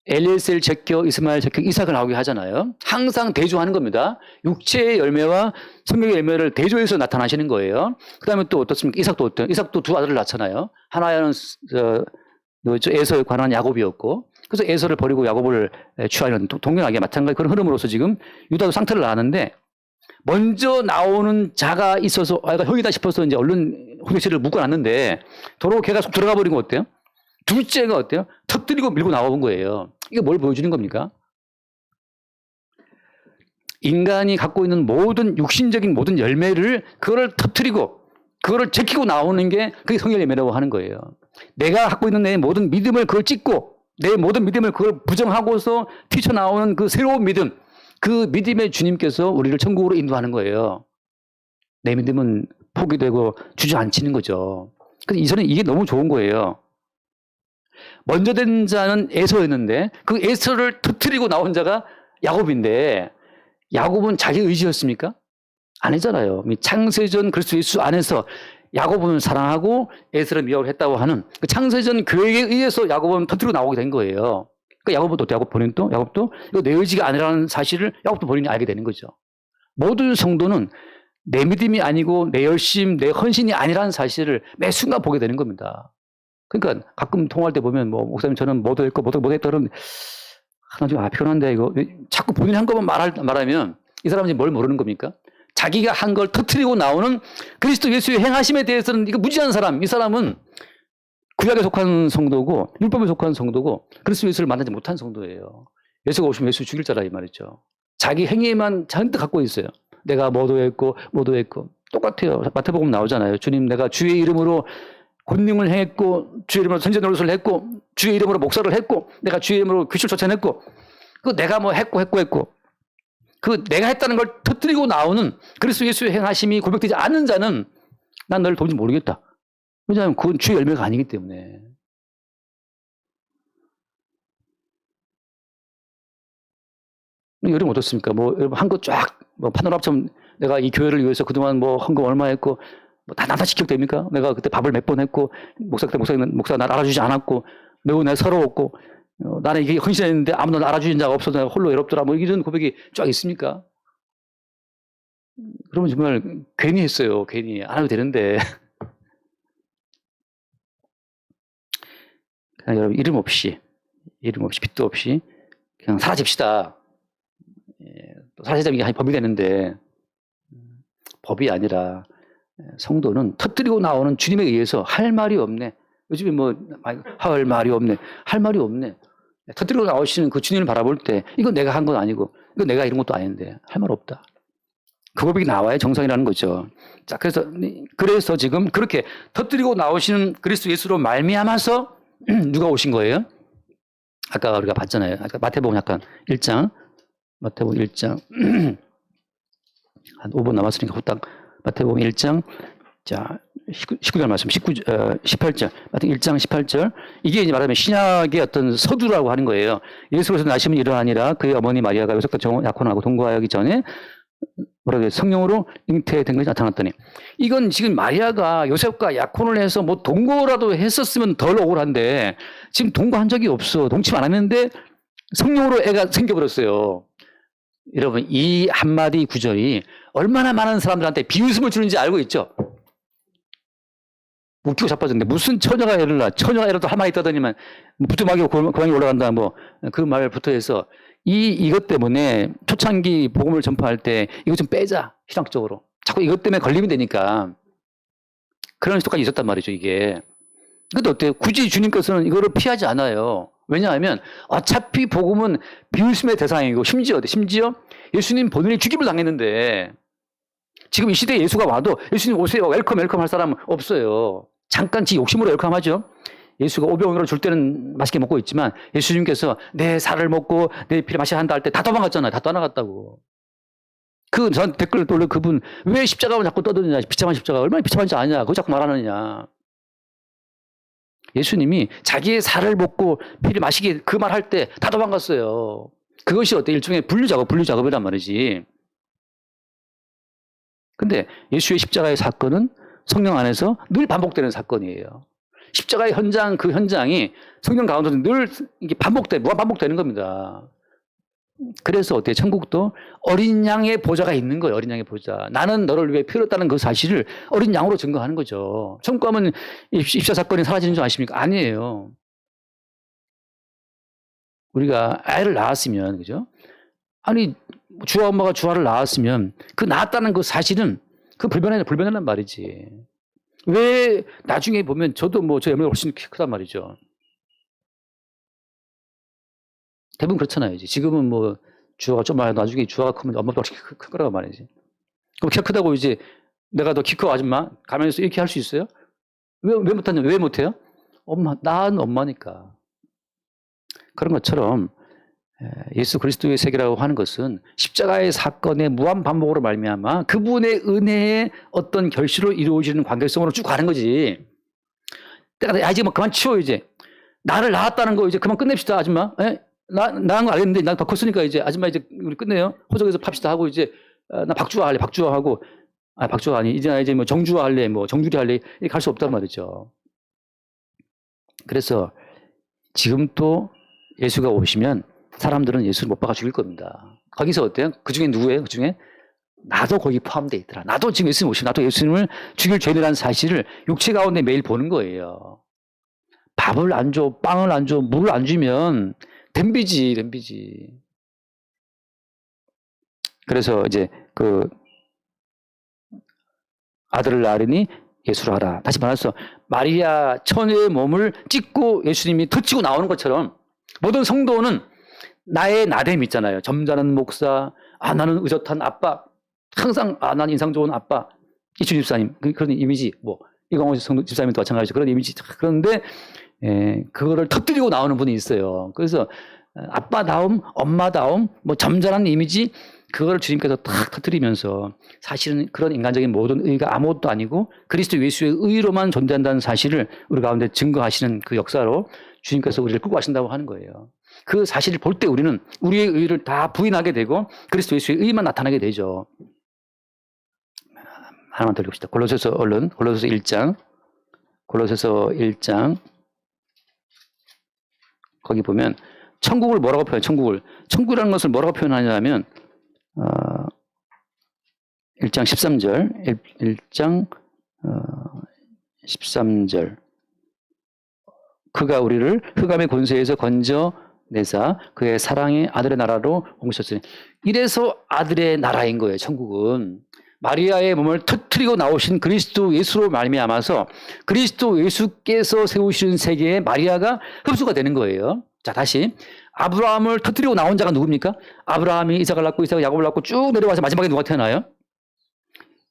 엘리에셀 제껴 이스마엘 제껴 이삭을 나오게 하잖아요. 항상 대조하는 겁니다. 육체의 열매와 성경의 열매를 대조해서 나타나시는 거예요. 그 다음에 또 어떻습니까? 이삭도 어때요? 이삭도 두 아들을 낳잖아요. 하나는 에서에 관한 야곱이었고, 그래서 에서를 버리고 야곱을 취하는 동일하게 마찬가지 그런 흐름으로서 지금 유다도 쌍태를 낳았는데, 먼저 나오는 자가 있어서 얘가 형이다 싶어서 이제 얼른 홍해실을 묶어놨는데 도로 걔가 속 들어가 버린 거 어때요? 둘째가 어때요? 터뜨리고 밀고 나온 거예요. 이게 뭘 보여주는 겁니까? 인간이 갖고 있는 모든 육신적인 모든 열매를 그거를 터뜨리고 그거를 제키고 나오는 게 그게 성령 열매라고 하는 거예요. 내가 갖고 있는 내 모든 믿음을 그걸 찢고 내 모든 믿음을 그걸 부정하고서 튀쳐나오는 그 새로운 믿음, 그 믿음의 주님께서 우리를 천국으로 인도하는 거예요. 내 믿음은 포기되고 주저앉히는 거죠. 그래서 이전에 이게 너무 좋은 거예요. 먼저 된 자는 에서였는데 그 에서를 터뜨리고 나온 자가 야곱인데, 야곱은 자기 의지였습니까? 아니잖아요. 창세전 그리스도 예수 안에서 야곱은 사랑하고 에서를 미워를 했다고 하는 그 창세전 교회에 의해서 야곱은 터뜨리고 나오게 된 거예요. 그러니까 야곱도 이거 내 의지가 아니라는 사실을 야곱도 본인이 알게 되는 거죠. 모든 성도는 내 믿음이 아니고 내 열심, 내 헌신이 아니라는 사실을 매 순간 보게 되는 겁니다. 그러니까 가끔 통화할 때 보면 목사님 저는 뭐도 했고 뭐도 했다 그러면 하나 좀 피곤한데 이거 자꾸 본인이 한 것만 말하면 이 사람은 뭘 모르는 겁니까? 자기가 한 걸 터뜨리고 나오는 그리스도 예수의 행하심에 대해서는 이거 무지한 사람, 이 사람은 구약에 속한 성도고 율법에 속한 성도고 그리스도 예수를 만나지 못한 성도예요. 예수가 오시면 예수 죽일 자라 이 말이죠. 자기 행위만 잔뜩 갖고 있어요. 내가 뭐도 했고 똑같아요. 마태복음 나오잖아요. 주님 내가 주의 이름으로 권능을 행했고 주의 이름으로 선지 노릇을 했고 주의 이름으로 목사를 했고 내가 주의 이름으로 귀신을 쫓아냈고 그 내가 뭐 했고 그 내가 했다는 걸 터뜨리고 나오는 그리스도 예수의 행하심이 고백되지 않는 자는 난 너를 도무지 모르겠다. 왜냐하면 그건 주의 열매가 아니기 때문에. 여러분 어떻습니까? 한 거 쫙 파노라마처럼 내가 이 교회를 위해서 그동안 헌금 얼마 했고 다 나다시 기억됩니까? 내가 그때 밥을 몇 번 했고 목사가 날 알아주지 않았고 매우 내가 서러웠고 나는 이게 헌신했는데 아무도 날 알아주는 자가 없어서 내가 홀로 외롭더라 이런 고백이 쫙 있습니까? 그러면 정말 괜히 했어요. 괜히 안 해도 되는데. 그냥 여러분 이름 없이 빚도 없이 그냥 사라집시다. 사라지자면 이게 법이 되는데 법이 아니라 성도는 터뜨리고 나오는 주님에 의해서 할 말이 없네. 요즘에 할 말이 없네. 할 말이 없네. 터뜨리고 나오시는 그 주님을 바라볼 때 이건 내가 한 건 아니고 이건 내가 이런 것도 아닌데 할 말 없다. 그 고백이 나와야 정상이라는 거죠. 자, 그래서 지금 그렇게 터뜨리고 나오시는 그리스도 예수로 말미암아서 누가 오신 거예요? 아까 우리가 봤잖아요. 아까 마태복음 1장 한 5분 남았으니까 후딱 마태복음 1장 자 19절 말씀 18절 마태복음 1장 18절 이게 이제 말하면 신약의 어떤 서두라고 하는 거예요. 예수께서 나시면 이러하니라 그의 어머니 마리아가 요셉과 약혼하고 동거하기 전에 성령으로 잉태된 것이 나타났더니, 이건 지금 마리아가 요셉과 약혼을 해서 동거라도 했었으면 덜 억울한데 지금 동거한 적이 없어. 동침 안 했는데 성령으로 애가 생겨버렸어요. 여러분 이 한마디 구절이 얼마나 많은 사람들한테 비웃음을 주는지 알고 있죠? 웃기고 자빠졌는데 무슨 처녀가 애를 낳아. 처녀가 애를 또 할 말이 있다더니만 부뚜막이고 고양이 올라간다 그 말부터 해서 이것 때문에 초창기 복음을 전파할 때 이거 좀 빼자. 신학적으로. 자꾸 이것 때문에 걸리면 되니까. 그런 것까지 있었단 말이죠, 이게. 근데 어때요? 굳이 주님께서는 이거를 피하지 않아요. 왜냐하면 어차피 복음은 비웃음의 대상이고 심지어 예수님 본인이 죽임을 당했는데 지금 이 시대에 예수가 와도 예수님 오세요 웰컴 할 사람은 없어요. 잠깐 지 욕심으로 웰컴하죠. 예수가 오병이로 줄 때는 맛있게 먹고 있지만 예수님께서 내 살을 먹고 내 피를 마셔야 한다 할 때 다 도망갔잖아요. 다 떠나갔다고. 전 댓글 돌려 그분 왜 십자가만 자꾸 떠드느냐. 비참한 십자가 얼마나 비참한지 아냐. 그거 자꾸 말하느냐. 예수님이 자기의 살을 먹고 피를 마시게 그 말 할 때 다 도망갔어요. 그것이 어때? 일종의 분류작업이란 말이지. 근데 예수의 십자가의 사건은 성령 안에서 늘 반복되는 사건이에요. 십자가의 현장, 그 현장이 성령 가운데서 늘 이게 무한 반복되는 겁니다. 그래서 어때요? 천국도 어린 양의 보좌가 있는 거예요. 어린 양의 보좌. 나는 너를 위해 피 흘렸다는 그 사실을 어린 양으로 증거하는 거죠. 천국 가면 입사 사건이 사라지는 줄 아십니까? 아니에요. 우리가 아이를 낳았으면, 그죠? 아니, 주아 엄마가 주아를 낳았으면 그 낳았다는 그 사실은 그 불변하단 말이지. 왜 나중에 보면 저도 저 어머니가 훨씬 크단 말이죠. 대부분 그렇잖아요. 이제 지금은 주아가 좀 많아도 나중에 주아가 크면 엄마도 훨씬 큰 거라고 말이지. 그럼 키가 크다고 이제 내가 너 키 커 아줌마 가면서 이렇게 할 수 있어요? 왜 못하냐? 왜 못해요? 낳은 엄마니까. 그런 것처럼 예수 그리스도의 세계라고 하는 것은 십자가의 사건의 무한 반복으로 말미암아 그분의 은혜의 어떤 결실로 이루어지는 관계성으로 쭉 가는 거지. 야 이제 그만 치워 이제. 나를 낳았다는 거 이제 그만 끝냅시다 아줌마. 낳은 거 알겠는데 난 더 컸으니까 이제 아줌마 이제 우리 끝내요. 호적에서 팝시다 하고 이제 나 박주아 할래. 박주아 하고 박주아 아니 이제 정주아 할래. 정주리 할래. 이렇게 갈 수 없단 말이죠. 그래서 지금 또 예수가 오시면 사람들은 예수를 못 박아 죽일 겁니다. 거기서 어때요? 그 중에 누구예요? 그 중에 나도 거기 포함되어 있더라. 나도 지금 예수님 오시면 나도 예수님을 죽일 죄인이라는 사실을 육체 가운데 매일 보는 거예요. 밥을 안 줘, 빵을 안 줘, 물을 안 주면 덤비지. 그래서 이제 그 아들을 낳으니 예수를 하라. 다시 말해서 마리아 처녀의 몸을 찢고 예수님이 터치고 나오는 것처럼 모든 성도는 나의 나됨 있잖아요. 점잖은 목사, 나는 의젓한 아빠, 항상 난 인상 좋은 아빠, 이춘 집사님 그런 이미지, 이광호 집사님도 마찬가지죠. 그런 이미지. 그런데 그거를 터뜨리고 나오는 분이 있어요. 그래서 아빠다움, 엄마다움, 점잖은 이미지 그걸 주님께서 탁 터뜨리면서 사실은 그런 인간적인 모든 의가 아무것도 아니고 그리스도 예수의 의로만 존재한다는 사실을 우리 가운데 증거하시는 그 역사로 주님께서 우리를 끌고 가신다고 하는 거예요. 그 사실을 볼 때 우리는 우리의 의를 다 부인하게 되고 그리스도 예수의 의만 나타나게 되죠. 하나만 더 읽읍시다. 골로새서 1장 거기 보면 천국을 뭐라고 표현해요? 천국이라는 것을 뭐라고 표현하냐면 1장 13절 1장 13절 그가 우리를 흑암의 권세에서 건져내사 그의 사랑의 아들의 나라로 옮기셨으니 이래서 아들의 나라인 거예요. 천국은 마리아의 몸을 터뜨리고 나오신 그리스도 예수로 말미암아서 그리스도 예수께서 세우시는 세계에 마리아가 흡수가 되는 거예요. 자, 다시 아브라함을 터뜨리고 나온 자가 누굽니까? 아브라함이 이삭을 낳고 이삭이 야곱을 낳고 쭉 내려와서 마지막에 누가 태어나요?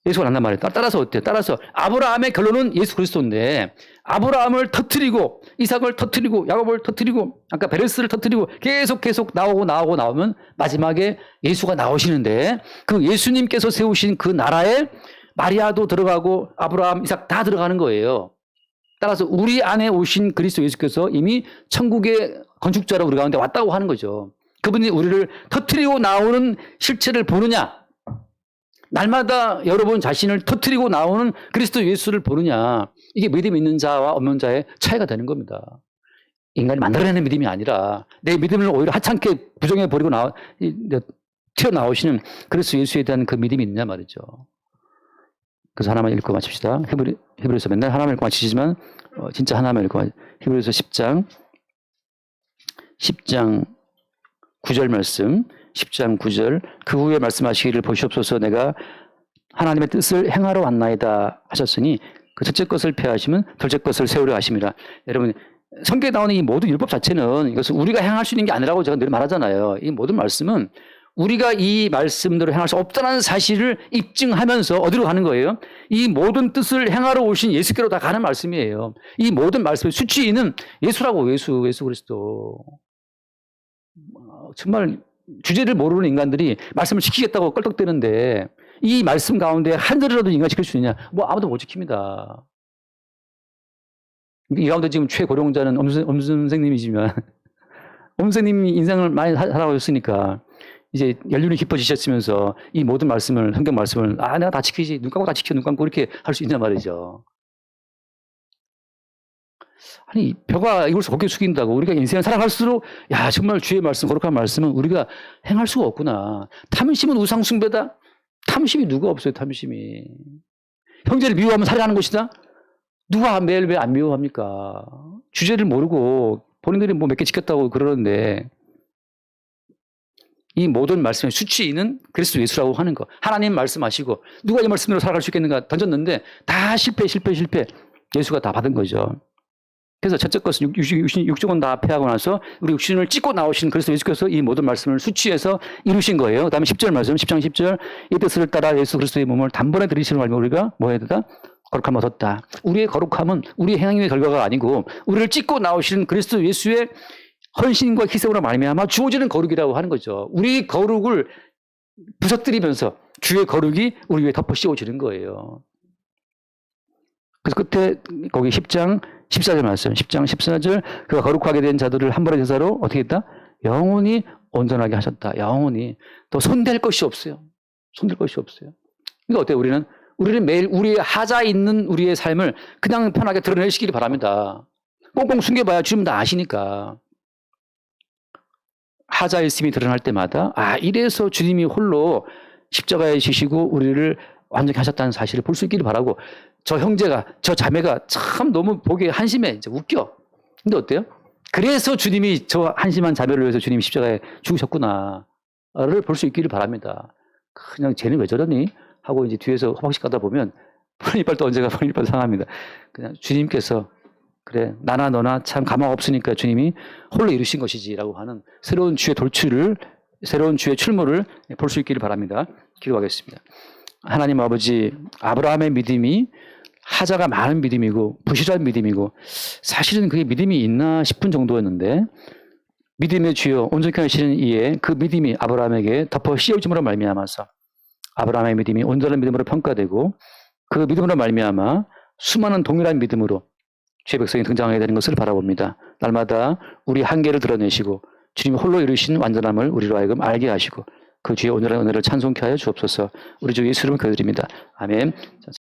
예수가 난단 말이에요. 따라서 어때요? 따라서 아브라함의 결론은 예수 그리스도인데 아브라함을 터뜨리고 이삭을 터뜨리고 야곱을 터뜨리고 아까 베레스를 터뜨리고 계속 나오면 마지막에 예수가 나오시는데 그 예수님께서 세우신 그 나라에 마리아도 들어가고 아브라함, 이삭 다 들어가는 거예요. 따라서 우리 안에 오신 그리스도 예수께서 이미 천국의 건축자로 우리 가운데 왔다고 하는 거죠. 그분이 우리를 터뜨리고 나오는 실체를 보느냐 날마다 여러분 자신을 터뜨리고 나오는 그리스도 예수를 보느냐 이게 믿음 있는 자와 없는 자의 차이가 되는 겁니다. 인간이 만들어내는 믿음이 아니라 내 믿음을 오히려 하찮게 부정해버리고 튀어나오시는 그리스도 예수에 대한 그 믿음이 있느냐 말이죠. 그래서 하나만 읽고 마칩시다. 히브리서 맨날 하나만 읽고 마치지만 진짜 하나만 읽고 히브리서 10장 9절 말씀 10장 9절 그 후에 말씀하시기를 보시옵소서 내가 하나님의 뜻을 행하러 왔나이다 하셨으니 그 첫째 것을 폐하시면 둘째 것을 세우려 하심이라. 여러분 성경에 나오는 이 모든 율법 자체는 이것은 우리가 행할 수 있는 게 아니라고 제가 늘 말하잖아요. 이 모든 말씀은 우리가 이 말씀대로 행할 수 없다는 사실을 입증하면서 어디로 가는 거예요? 이 모든 뜻을 행하러 오신 예수께로 다 가는 말씀이에요. 이 모든 말씀의 수치인은 예수라고, 예수 그리스도. 정말 주제를 모르는 인간들이 말씀을 지키겠다고 껄떡대는데 이 말씀 가운데 한 절이라도 인간 지킬 수 있냐? 뭐 아무도 못 지킵니다. 이 가운데 지금 최고령자는 엄 선생님이지만 엄 선생님이 인생을 많이 살아오셨으니까 이제 연륜이 깊어지셨으면서 이 모든 말씀을, 성경 말씀을 내가 다 지키지, 눈 감고 다 지켜, 눈 감고 이렇게 할 수 있냐 말이죠. 아니 벼가 이걸 고개 숙인다고 우리가 인생을 살아갈수록 야 정말 주의 말씀, 거룩한 말씀은 우리가 행할 수가 없구나. 탐심은 우상 숭배다. 탐심이 누가 없어요. 탐심이. 형제를 미워하면 살아가는 것이다. 누가 매일 왜 안 미워합니까? 주제를 모르고 본인들이 뭐 몇 개 지켰다고 그러는데 이 모든 말씀의 수치인은 그리스도 예수라고 하는 거. 하나님 말씀하시고 누가 이 말씀대로 살아갈 수 있겠는가 던졌는데 다 실패. 예수가 다 받은 거죠. 그래서 첫째 것은 육종은 다 패하고 나서 우리 육신을 찢고 나오신 그리스도 예수께서 이 모든 말씀을 수치해서 이루신 거예요. 그 다음에 10절 말씀, 10장 10절. 이 뜻을 따라 예수 그리스도의 몸을 단번에 들이시는 말며 우리가 뭐 해야 되다? 거룩함을 얻었다. 우리의 거룩함은 우리의 행위의 결과가 아니고 우리를 찢고 나오시는 그리스도 예수의 헌신과 희생으로 말미암아 주어지는 거룩이라고 하는 거죠. 우리 거룩을 부서뜨리면서 주의 거룩이 우리 위에 덮어 씌워지는 거예요. 그래서 끝에 거기 10장 14절 말씀, 10장 14절 그가 거룩하게 된 자들을 한 번의 제사로 어떻게 했다? 영원히 온전하게 하셨다. 영원히. 또 손댈 것이 없어요. 손댈 것이 없어요. 그러니까 어때요? 우리는 매일 우리의 하자 있는 우리의 삶을 그냥 편하게 드러내시기를 바랍니다. 꽁꽁 숨겨봐야 주님 다 아시니까. 하자 있음이 드러날 때마다 이래서 주님이 홀로 십자가에 지시고 우리를 완전히 하셨다는 사실을 볼 수 있기를 바라고 저 형제가 저 자매가 참 너무 보기에 한심해 이제 웃겨. 근데 어때요? 그래서 주님이 저 한심한 자매를 위해서 주님이 십자가에 죽으셨구나를 볼 수 있기를 바랍니다. 그냥 쟤는 왜 저러니? 하고 이제 뒤에서 호박씩 가다 보면 푸른 이빨도 언제가 푸른 이빨 상합니다. 그냥 주님께서 그래 나나 너나 참 가망 없으니까 주님이 홀로 이루신 것이지라고 하는 새로운 주의 돌출을 새로운 주의 출몰을 볼 수 있기를 바랍니다. 기도하겠습니다. 하나님 아버지 아브라함의 믿음이 하자가 많은 믿음이고 부실한 믿음이고 사실은 그게 믿음이 있나 싶은 정도였는데 믿음의 주여 온전케 하시는 이에 그 믿음이 아브라함에게 덮어 씌워짐으로 말미암아서 아브라함의 믿음이 온전한 믿음으로 평가되고 그 믿음으로 말미암아 수많은 동일한 믿음으로 주의 백성이 등장하게 되는 것을 바라봅니다. 날마다 우리 한계를 드러내시고 주님이 홀로 이루신 완전함을 우리로 하여금 알게 하시고 그 주의 온전한 은혜를 찬송케 하여 주옵소서. 우리 주 예수 이름으로 기도드립니다. 아멘.